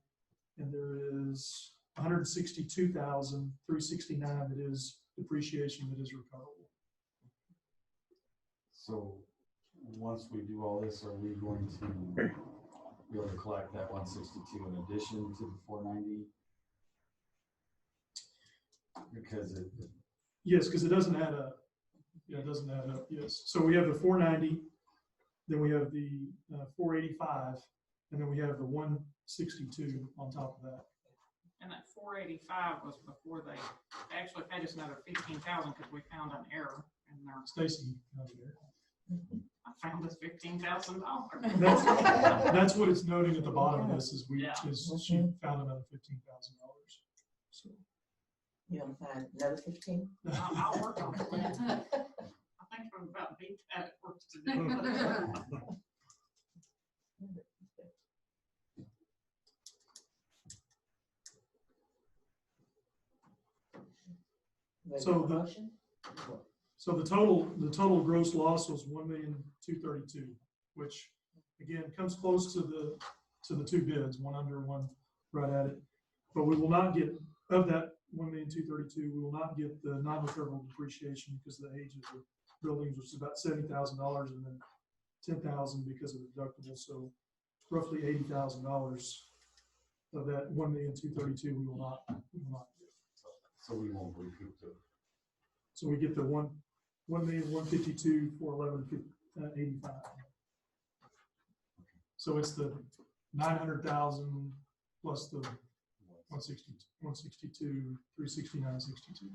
and there is $162,369 that is depreciation that is recoverable. So, once we do all this, are we going to be able to collect that 162 in addition to the 490? Because Yes, because it doesn't add up. Yeah, it doesn't add up, yes. So we have the 490, then we have the 485, and then we have the 162 on top of that. And that 485 was before they actually paid us another 15,000 because we found an error in there. Stacy, I found this $15,000. that's what it's noting at the bottom of this is Yeah. she found another $15,000. So You gonna find another 15? I'll work on it. I think I'm about beat at work to do. So the total gross loss was $1,232,000, which again comes close to the 2 bids, one under, one right at it. But we will not get of that $1,232,000. We will not get the non-recoverable depreciation because of the age of the buildings, which is about $70,000, and then $10,000 because of the deductible. So roughly $80,000 of that $1,232,000 we will not get. so we won't recoup it. So we get the $1,152,411.85. So it's the 900,000 plus the 162, 369.62.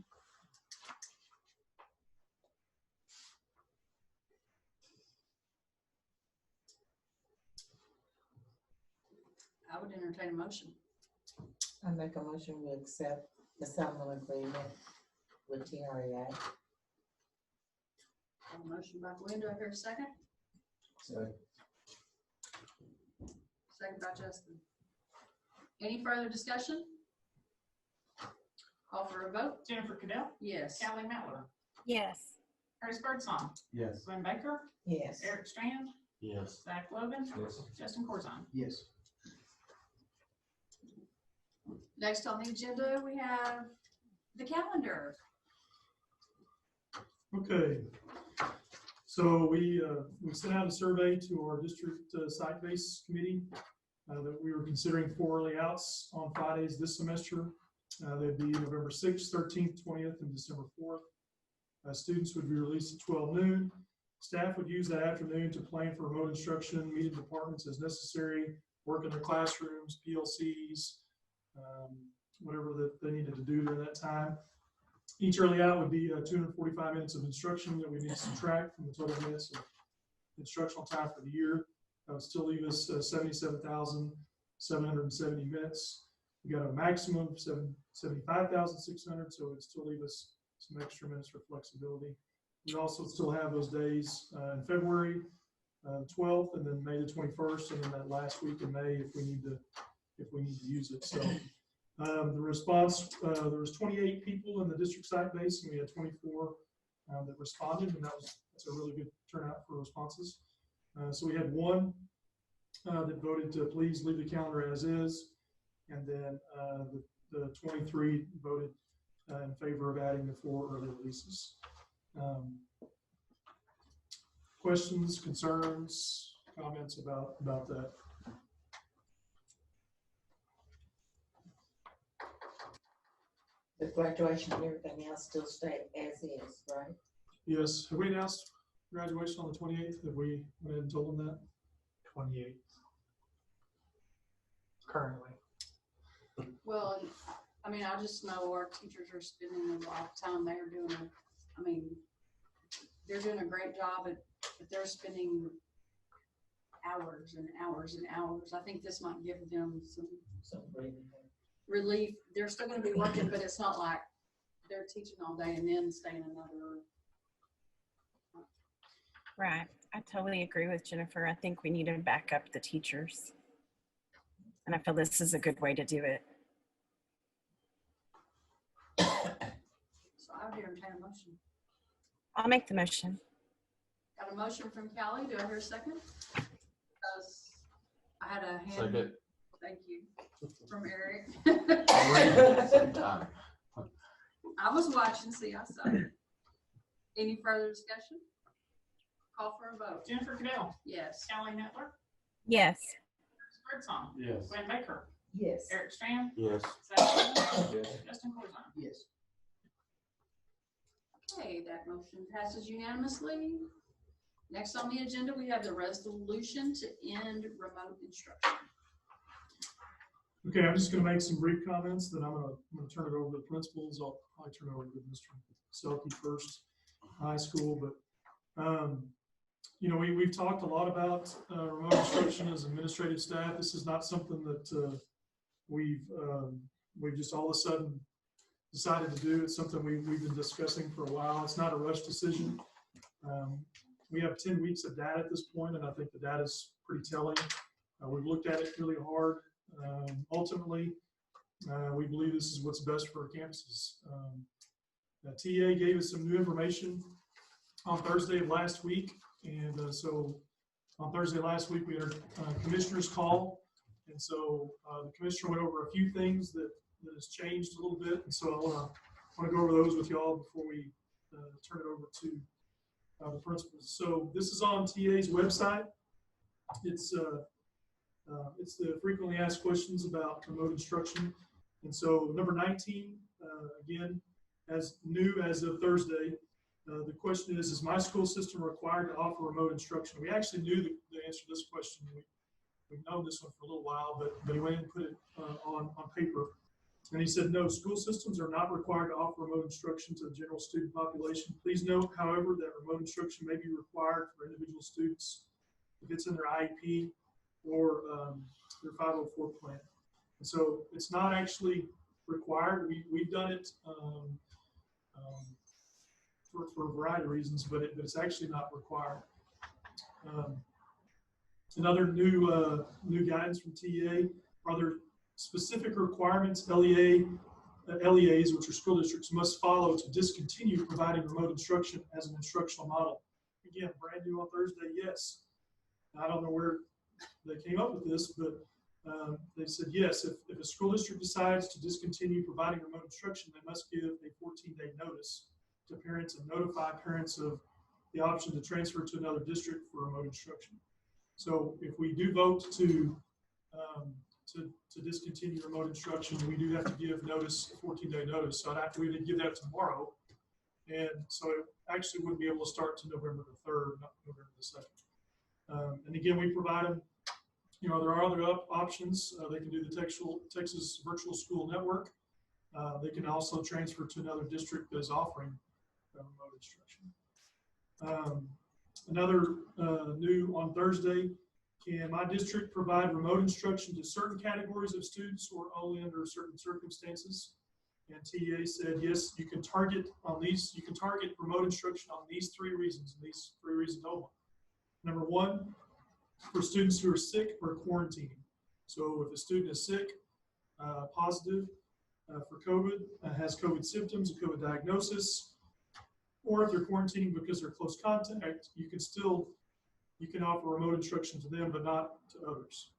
I would entertain a motion. I make a motion to accept the settlement agreement with TREA. A motion by Gwen, do I hear a second? Second. Second by Justin. Any further discussion? Call for a vote. Jennifer Cadell, Yes. Callie Mettler, Yes. Curtis Birdsong, Yes. Glenn Baker, Yes. Eric Strand, Yes. Zach Logan, Yes. Justin Corzine. Yes. Next on the agenda, we have the calendar. Okay. So we sent out a survey to our district site-based committee that we were considering 4 early outs on Fridays this semester. They'd be November 6th, 13th, 20th, and December 4th. Students would be released at 12 noon. Staff would use that afternoon to plan for remote instruction, meet in departments as necessary, work in their classrooms, PLCs, whatever that they needed to do during that time. Each early out would be 245 minutes of instruction that we need to subtract from the total minutes of instructional time for the year. That would still leave us 77,770 minutes. We got a maximum of 75,600, so it would still leave us some extra minutes for flexibility. We also still have those days in February 12th, and then May the 21st, and then that last week in May if we need to use it. So the response, there was 28 people in the district site base, and we had 24 that responded, and that's a really good turnout for responses. So we had one that voted to please leave the calendar as is, and then the 23 voted in favor of adding the 4 early releases. Questions, concerns, comments about that? The graduation and everything else still stay as is, right? Yes. Have we announced graduation on the 28th? Have we went ahead and told them that? 28th. Currently. Well, I mean, I just know our teachers are spending a lot of time there doing, they're doing a great job, but they're spending hours and hours and hours. I think this might give them some relief. They're still going to be working, but it's not like they're teaching all day and then staying another. Right. I totally agree with Jennifer. I think we need to back up the teachers. And I feel this is a good way to do it. So I would entertain a motion. I'll make the motion. Got a motion from Callie. Do I hear a second? Because I had a hand. Second. Thank you. From Eric. Same time. I was watching, see, I saw it. Any further discussion? Call for a vote. Jennifer Cadell, Yes. Callie Netler, Yes. Birdsong, Yes. Glenn Baker, Yes. Eric Strand, Yes. Zach Evans, Yes. Justin Corzine. Yes. Okay, that motion passes unanimously. Next on the agenda, we have the resolution to end remote instruction. Okay, I'm just going to make some brief comments, then I'm going to turn it over to the principals. I'll probably turn it over to Mr. Selke first, high school. But, you know, we've talked a lot about remote instruction as administrative staff. This is not something that we've just all of a sudden decided to do. It's something we've been discussing for a while. It's not a rush decision. We have 10 weeks of data at this point, and I think the data is pretty telling. We've looked at it really hard. Ultimately, we believe this is what's best for our campuses. TA gave us some new information on Thursday of last week, and so on Thursday last week we had our commissioner's call, and so the commissioner went over a few things that has changed a little bit, and so I want to go over those with y'all before we turn it over to the principals. So this is on TA's website. It's the frequently asked questions about remote instruction. And so number 19, again, as new as of Thursday, the question is my school system required to offer remote instruction? We actually knew the answer to this question. We've known this one for a little while, but he went and put it on paper. And he said, no, school systems are not required to offer remote instruction to the general student population. Please note, however, that remote instruction may be required for individual students if it's in their IEP or their 504 plan. And so it's not actually required. We've done it for a variety of reasons, but it's actually not required. Another new guidance from TA, are there specific requirements LEAs, which are school districts, must follow to discontinue providing remote instruction as an instructional model? Again, brand new on Thursday, yes. I don't know where they came up with this, but they said, yes, if a school district decides to discontinue providing remote instruction, they must give a 14-day notice to parents and notify parents of the option to transfer to another district for remote instruction. So if we do vote to discontinue remote instruction, we do have to give notice, a 14-day notice. So we would give that tomorrow, And so it actually wouldn't be able to start to November the 3rd, not November the 2nd. And again, we provide them, there are other options. They can do the Texas Virtual School Network. They can also transfer to another district that is offering remote instruction. Another new on Thursday, can my district provide remote instruction to certain categories of students or only under certain circumstances? And TEA said, yes, you can target remote instruction on these 3 reasons, and these 3 reasons only. Number 1, for students who are sick or quarantining. So if a student is sick, positive for COVID, has COVID symptoms, a COVID diagnosis, or if they're quarantining because they're close contact, you can offer remote instruction to them, but not to others.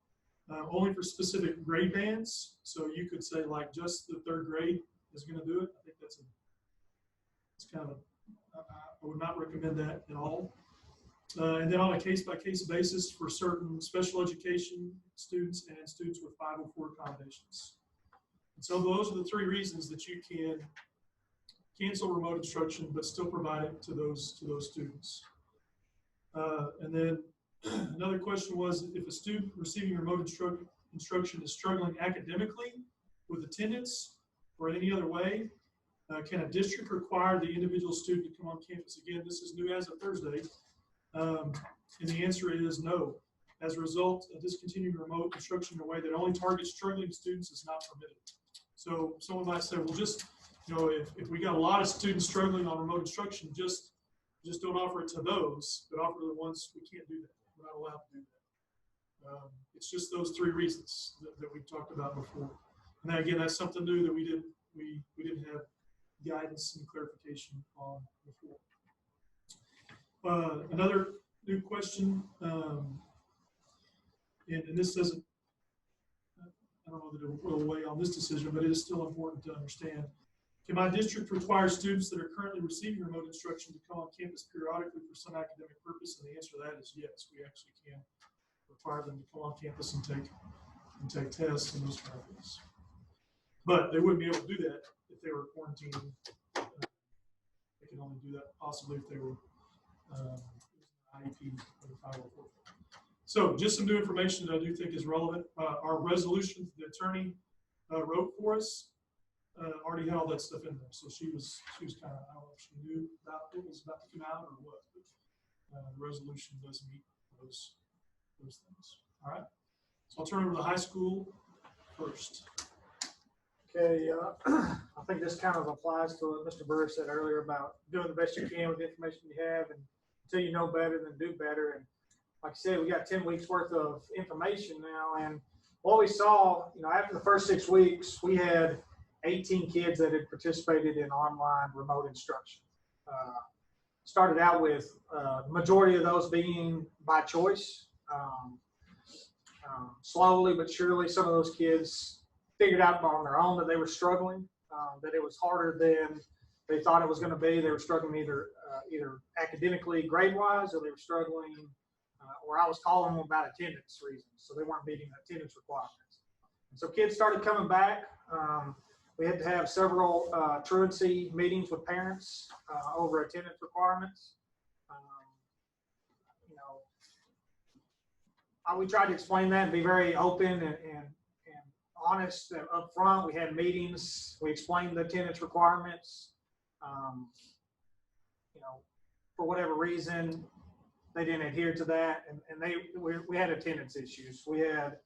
Only for specific grade bands. So you could say like just the 3rd grade is going to do it. I think it's kind of I would not recommend that at all. And then on a case-by-case basis for certain special education students and students with 504 accommodations. And so those are the 3 reasons that you can cancel remote instruction, but still provide it to those students. And then another question was, if a student receiving remote instruction is struggling academically with attendance or in any other way, can a district require the individual student to come on campus? Again, this is new as of Thursday. And the answer is no. As a result, discontinuing remote instruction in a way that only targets struggling students is not permitted. So someone might say, well, just, if we got a lot of students struggling on remote instruction, just don't offer it to those, but offer to the ones we can't do that. We're not allowed to do that. It's just those 3 reasons that we talked about before. And then again, that's something new that we didn't have guidance and clarification on before. Another new question, and this doesn't, I don't know that it will weigh on this decision, but it is still important to understand. Can my district require students that are currently receiving remote instruction to come on campus periodically for some academic purpose? And the answer to that is yes, we actually can require them to come on campus and take tests and those kind of things. But they wouldn't be able to do that if they were quarantining. They can only do that possibly if they were IEP or 504. So just some new information that I do think is relevant. Our resolution the attorney wrote for us already had all that stuff in there. So she was kind of, I don't know if she knew about it was about to come out or what, but the resolution does meet those things. All right. So I'll turn over to the high school first. Okay, I think this kind of applies to what Mr. Burr said earlier about doing the best you can with the information you have, and until you know better, then do better. And like I said, we got 10 weeks worth of information now, and what we saw, after the first 6 weeks, we had 18 kids that had participated in online remote instruction. Started out with the majority of those being by choice. Slowly but surely, some of those kids figured out on their own that they were struggling, that it was harder than they thought it was going to be. They were struggling either academically, grade-wise, or they were struggling, or I was calling them about attendance reasons, so they weren't meeting attendance requirements. And so kids started coming back. We had to have several truancy meetings with parents over attendance requirements. We tried to explain that and be very open and honest up front. We had meetings. We explained the attendance requirements. For whatever reason, they didn't adhere to that, and we had attendance issues. We had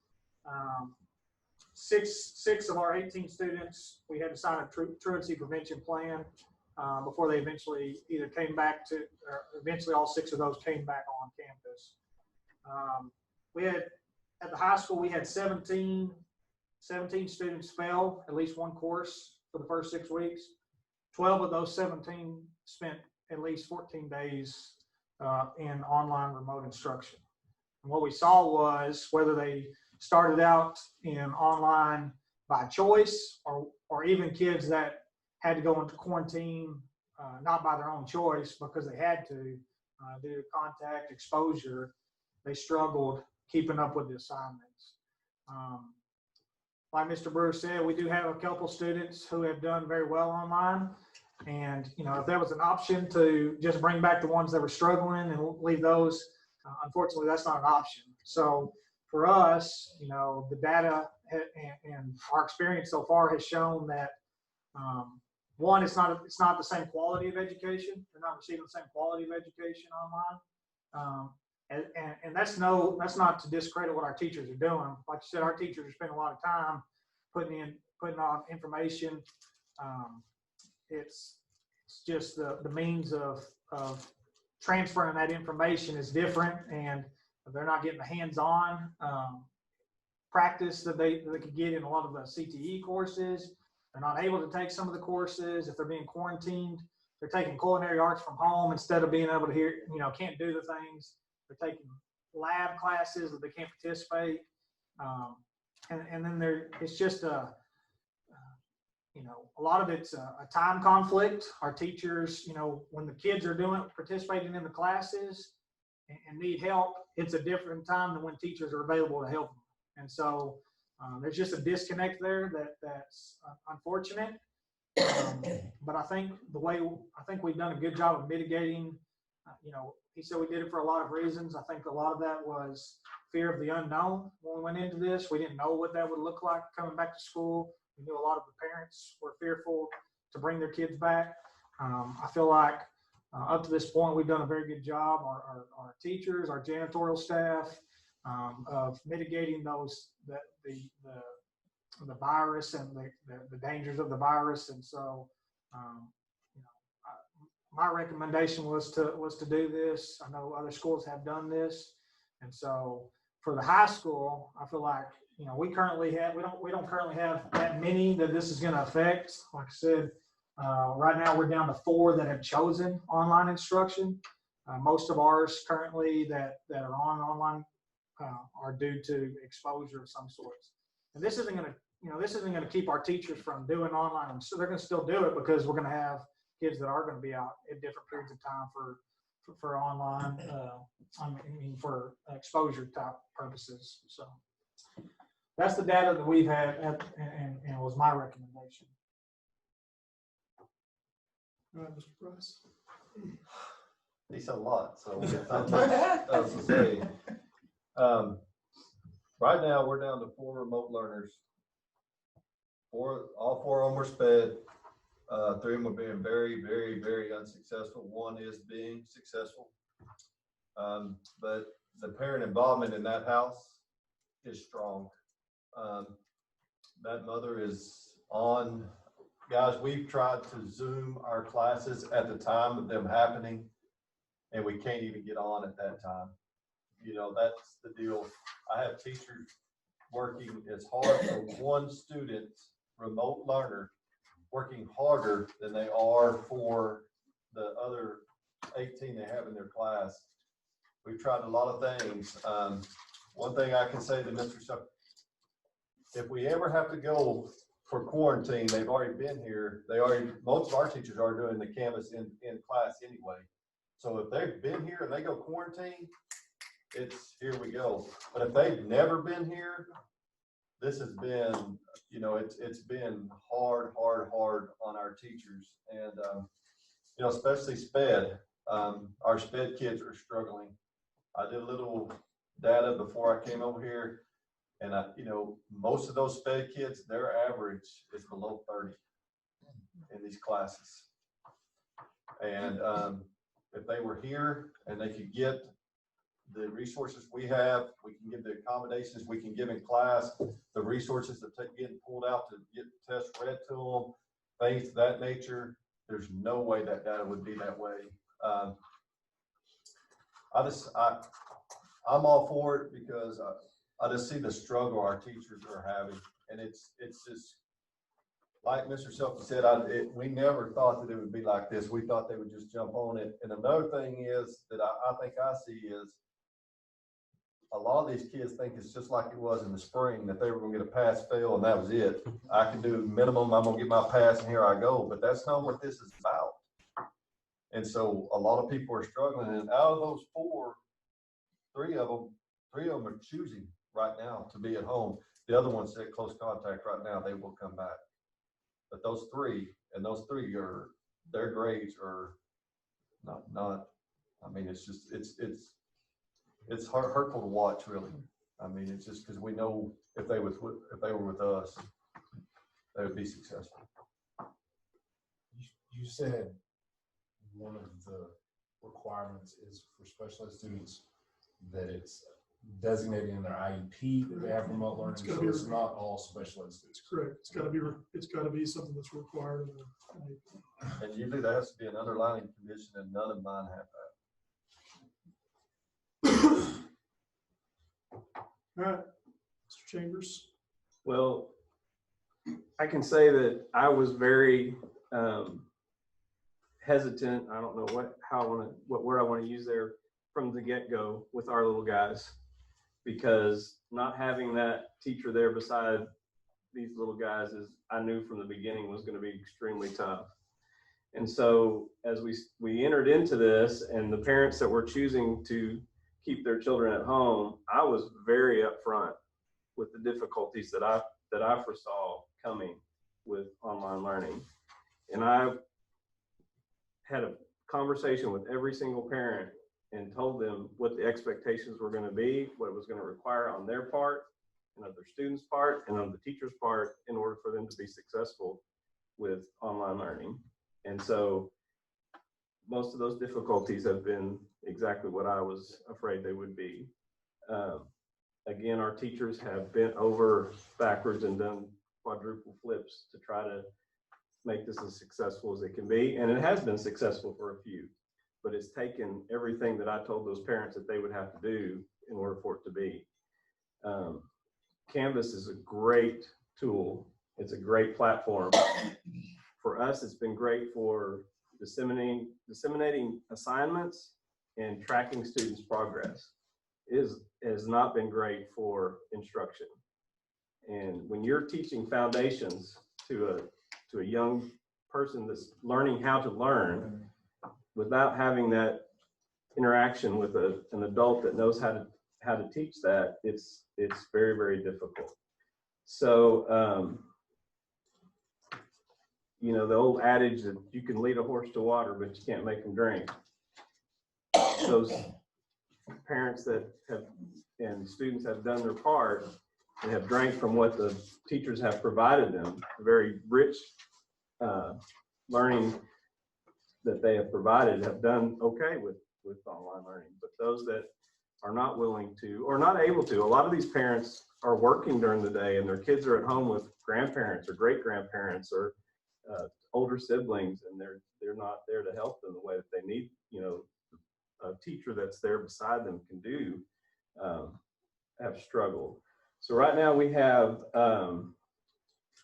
six of our 18 students. We had to sign a truancy prevention plan before they eventually either came back to, or eventually all 6 of those came back on campus. We had, at the high school, we had 17 students fail at least one course for the first 6 weeks. 12 of those 17 spent at least 14 days in online remote instruction. And what we saw was whether they started out in online by choice or even kids that had to go into quarantine, not by their own choice because they had to due to contact exposure, they struggled keeping up with the assignments. Like Mr. Brewer said, we do have a couple students who have done very well online. And, if there was an option to just bring back the ones that were struggling and leave those, unfortunately, that's not an option. So for us, the data and our experience so far has shown that, one, it's not the same quality of education. They're not receiving the same quality of education online. And that's not to discredit what our teachers are doing. Like you said, our teachers are spending a lot of time putting on information. It's just the means of transferring that information is different, and they're not getting the hands-on practice that they could get in a lot of the CTE courses. They're not able to take some of the courses. If they're being quarantined, they're taking culinary arts from home instead of being able to can't do the things. They're taking lab classes that they can't participate. And then it's just a lot of it's a time conflict. Our teachers, when the kids are participating in the classes and need help, it's a different time than when teachers are available to help them. And so there's just a disconnect there that's unfortunate. But I think we've done a good job of mitigating. He said we did it for a lot of reasons. I think a lot of that was fear of the unknown. When we went into this, we didn't know what that would look like coming back to school. We knew a lot of the parents were fearful to bring their kids back. I feel like up to this point, we've done a very good job. Our teachers, our janitorial staff, of mitigating the virus and the dangers of the virus. And so, my recommendation was to do this. I know other schools have done this. And so for the high school, I feel like, we don't currently have that many that this is going to affect. Like I said, right now we're down to 4 that have chosen online instruction. Most of ours currently that are on online are due to exposure of some sorts. And this isn't going to keep our teachers from doing online. So they're going to still do it because we're going to have kids that are going to be out at different periods of time for online, for exposure type purposes. So that's the data that we've had, and it was my recommendation. All right, Mr. Price. He said a lot, so not much else to say. Right now, we're down to 4 remote learners. All 4 of them were sped. 3 of them are being very, very, very unsuccessful. 1 is being successful. But the parent involvement in that house is strong. That mother is on. Guys, we've tried to Zoom our classes at the time of them happening, and we can't even get on at that time. That's the deal. I have teachers working as hard for 1 student, remote learner, working harder than they are for the other 18 they have in their class. We've tried a lot of things. One thing I can say to Mr. Shuck, if we ever have to go for quarantine, they've already been here. Most of our teachers are doing the Canvas in class anyway. So if they've been here and they go quarantine, it's here we go. But if they've never been here, this has been, it's been hard on our teachers. And, especially SPED, our SPED kids are struggling. I did a little data before I came over here, and most of those SPED kids, their average is below 30 in these classes. And if they were here and they could get the resources we have, we can give the accommodations we can give in class, the resources that getting pulled out to get tests read to them, things of that nature. There's no way that data would be that way. I'm all for it because I just see the struggle our teachers are having, and it's just like Mr. Shelton said. We never thought that it would be like this. We thought they would just jump on it. And another thing is that I think I see is a lot of these kids think it's just like it was in the spring, that they were going to get a pass fail and that was it. I can do minimum, I'm going to get my pass and here I go. But that's not what this is about. And so a lot of people are struggling, and out of those 4, 3 of them are choosing right now to be at home. The other ones at close contact right now, they will come back. But those 3 are their grades are not, I mean, it's just, it's hurtful to watch, really. I mean, it's just because we know if they were with us, they would be successful. You said one of the requirements is for special ed students that it's designated in their IEP that they have remote learning, so it's not all special ed students. Correct. It's gotta be something that's required. And usually there has to be an underlying condition, and none of mine have that. All right, Mr. Chambers. Well, I can say that I was very hesitant. I don't know what word I want to use there from the get-go with our little guys, because not having that teacher there beside these little guys I knew from the beginning was going to be extremely tough. And so as we entered into this, and the parents that were choosing to keep their children at home, I was very upfront with the difficulties that I foresaw coming with online learning. And I had a conversation with every single parent and told them what the expectations were going to be, what it was going to require on their part and of their students' part and of the teacher's part in order for them to be successful with online learning. And so most of those difficulties have been exactly what I was afraid they would be. Again, our teachers have bent over backwards and done quadruple flips to try to make this as successful as it can be. And it has been successful for a few, but it's taken everything that I told those parents that they would have to do in order for it to be. Canvas is a great tool. It's a great platform. For us, it's been great for disseminating assignments and tracking students' progress. It has not been great for instruction. And when you're teaching foundations to a young person that's learning how to learn, without having that interaction with an adult that knows how to teach that, it's very, very difficult. So you know, the old adage that you can lead a horse to water, but you can't make him drink. Those parents that have and students have done their part and have drank from what the teachers have provided them, very rich learning that they have provided, have done okay with online learning. But those that are not willing to or not able to, a lot of these parents are working during the day and their kids are at home with grandparents or great grandparents or older siblings, and they're not there to help them the way that they need. You know, a teacher that's there beside them can do, have struggled. So right now we have, well,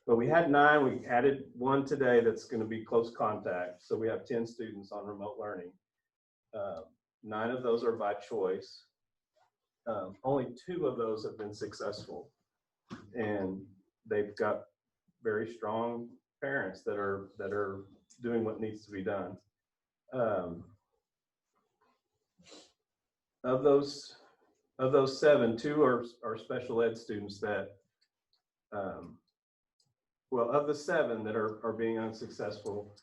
we had 9, we added 1 today that's going to be close contact. So we have 10 students on remote learning. 9 of those are by choice. Only 2 of those have been successful, and they've got very strong parents that are doing what needs to be done. Of those 7, 2 are special ed students that, well, of the 7 that are being unsuccessful,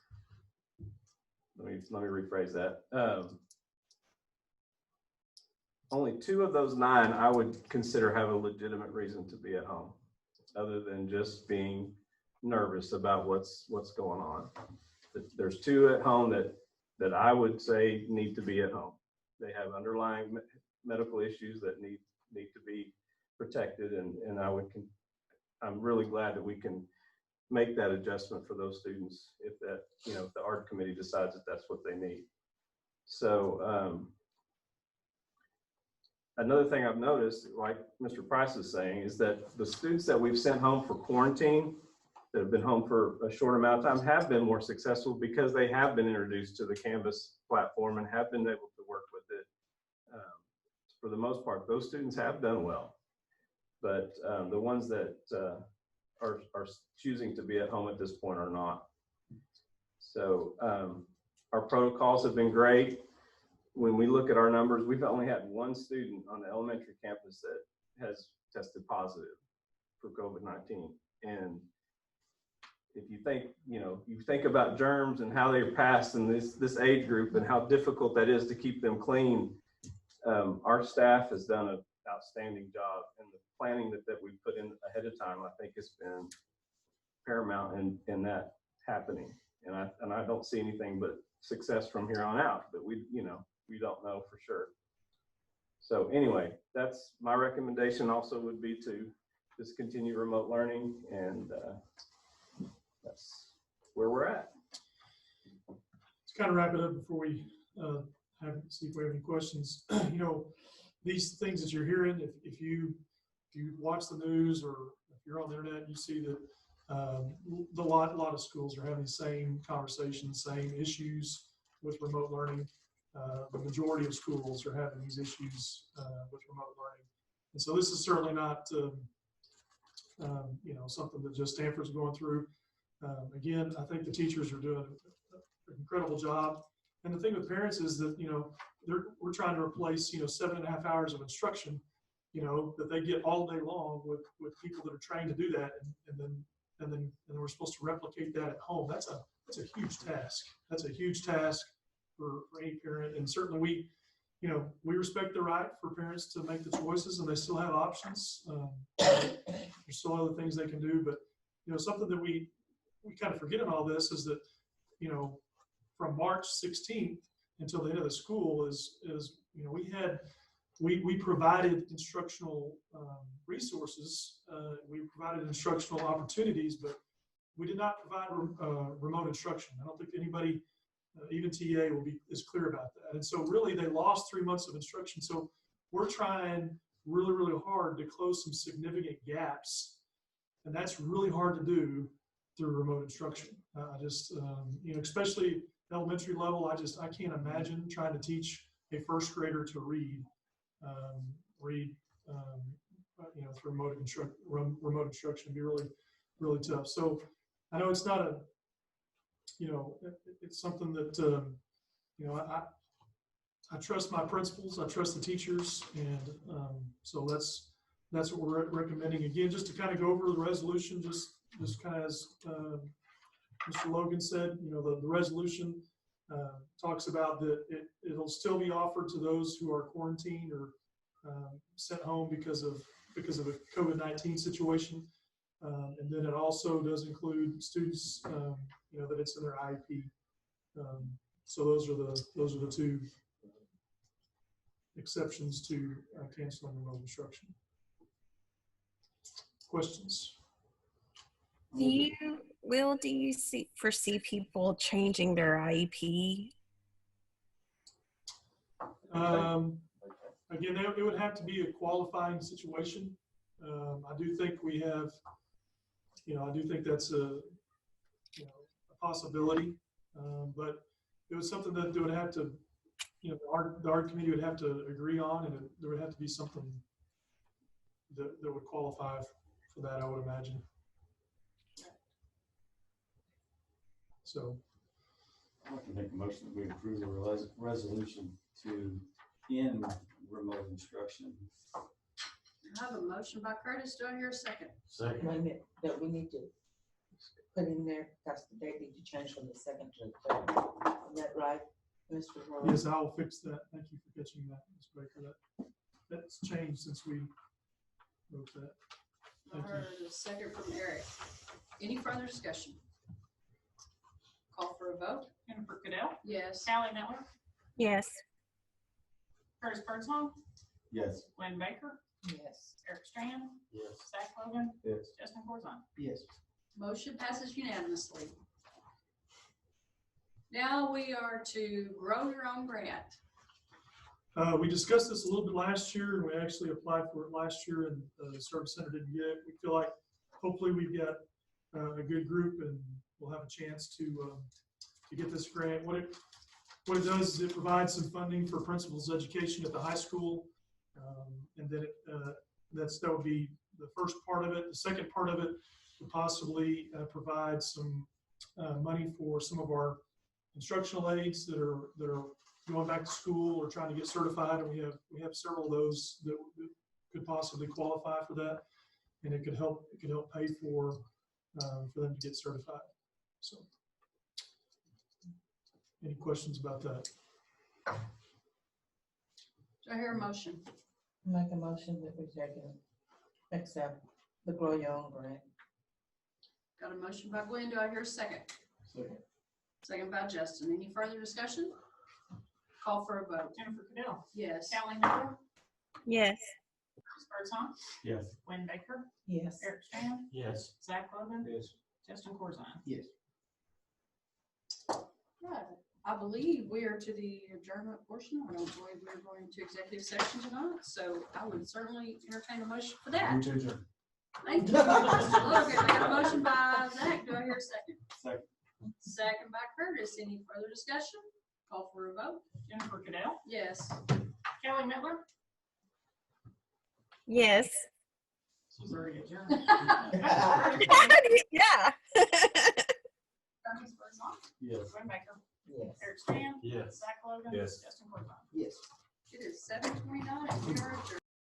let me rephrase that. Only 2 of those 9 I would consider have a legitimate reason to be at home, other than just being nervous about what's going on. There's 2 at home that I would say need to be at home. They have underlying medical issues that need to be protected, and I'm really glad that we can make that adjustment for those students if that, you know, if the ARD committee decides that that's what they need. So another thing I've noticed, like Mr. Price is saying, is that the students that we've sent home for quarantine that have been home for a short amount of time have been more successful because they have been introduced to the Canvas platform and have been able to work with it. For the most part, those students have done well, but the ones that are choosing to be at home at this point are not. So our protocols have been great. When we look at our numbers, we've only had 1 student on the elementary campus that has tested positive for COVID-19. And if you think, you think about germs and how they're passed in this age group and how difficult that is to keep them clean. Our staff has done an outstanding job, and the planning that we put in ahead of time, I think, has been paramount in that happening. And I don't see anything but success from here on out, but we don't know for sure. So anyway, that's my recommendation. Also would be to just continue remote learning, and that's where we're at. Let's kind of wrap it up before we see if we have any questions. These things that you're hearing, if you watch the news or if you're on the internet, you see that a lot of schools are having the same conversations, same issues with remote learning. The majority of schools are having these issues with remote learning. And so this is certainly not, something that just Stanford's going through. Again, I think the teachers are doing an incredible job. And the thing with parents is that, we're trying to replace, 7.5 hours of instruction, that they get all day long with people that are trained to do that. And then we're supposed to replicate that at home. That's a huge task. That's a huge task for any parent. And certainly we respect the right for parents to make the choices, and they still have options. There's still other things they can do, but something that we kind of forget in all this is that from March 16th until the end of the school is we provided instructional resources, we provided instructional opportunities, but we did not provide remote instruction. I don't think anybody, even TA, is clear about that. And so really they lost 3 months of instruction. So we're trying really, really hard to close some significant gaps. And that's really hard to do through remote instruction. Especially elementary level, I can't imagine trying to teach a first grader to read through remote instruction would be really, really tough. So I know it's not it's something that, I trust my principals, I trust the teachers, and so that's what we're recommending. Again, just to kind of go over the resolution, just kind of as Mr. Logan said, the resolution talks about that it'll still be offered to those who are quarantined or sent home because of a COVID-19 situation. And then it also does include students, that it's in their IEP. So those are the two exceptions to canceling remote instruction. Questions? Do you foresee people changing their IEP? Again, it would have to be a qualifying situation. I do think we have, I do think that's a possibility, but it was something that they would have to, the art committee would have to agree on, and there would have to be something that would qualify for that, I would imagine. So I'd like to make a motion that we approve the resolution to end remote instruction. I have a motion by Curtis. Do I hear a second? Wait a minute, that we need to put in there, because the date need to change from the 2nd to the 3rd. Is that right, Mr. Rowe? yes, I'll fix that. Thank you for catching that, Ms. Baker. That's changed since we wrote that. I Thank you. heard a second from Eric. Any further discussion? Call for a vote? Jennifer Goodell, Yes. Sally Miller, Yes. Curtis Birdsong, Yes. Glenn Baker, Yes. Eric Strand, Yes. Zach Logan, Yes. Justin Corzine. Yes. Motion passes unanimously. Now we are to grow your own grant. We discussed this a little bit last year, and we actually applied for it last year, and the service center didn't get it. We feel like hopefully we've got a good group, and we'll have a chance to get this grant. What it does is it provides some funding for principals education at the high school, and then that would be the first part of it. The second part of it would possibly provide some money for some of our instructional aides that are going back to school or trying to get certified, and we have several of those that could possibly qualify for that, and it could help pay for for them to get certified. So, any questions about that? Do I hear a motion? Make a motion that we take and accept the Grow Your Own grant. Got a motion by Glenn. Do I hear a second? Second. Second by Justin. Any further discussion? Call for a vote. Jennifer Cadell, Yes. Kelly Miller, Yes. Chris Birdsong, Yes. Glenn Baker, Yes. Eric Strand, Yes. Zach Logan, Yes. Justin Corzine. Yes. Right. I believe we are to the adjournment portion. I don't believe we're going to executive session tonight, so I would certainly entertain a motion for that. Move to adjourn. Thank you, Mr. Logan. I got a motion by Zach. Do I hear a second? Second. Second by Curtis. Any further discussion? Call for a vote. Jennifer Cadell, Yes. Kelly Miller, Yes. she's already adjourned. Yeah. Chris Birdsong, Yes. Glenn Baker, Yes. Eric Strand, Yes. Zach Logan, Yes. Justin Corzine. Yes. It is 7:29 and we are adjourned.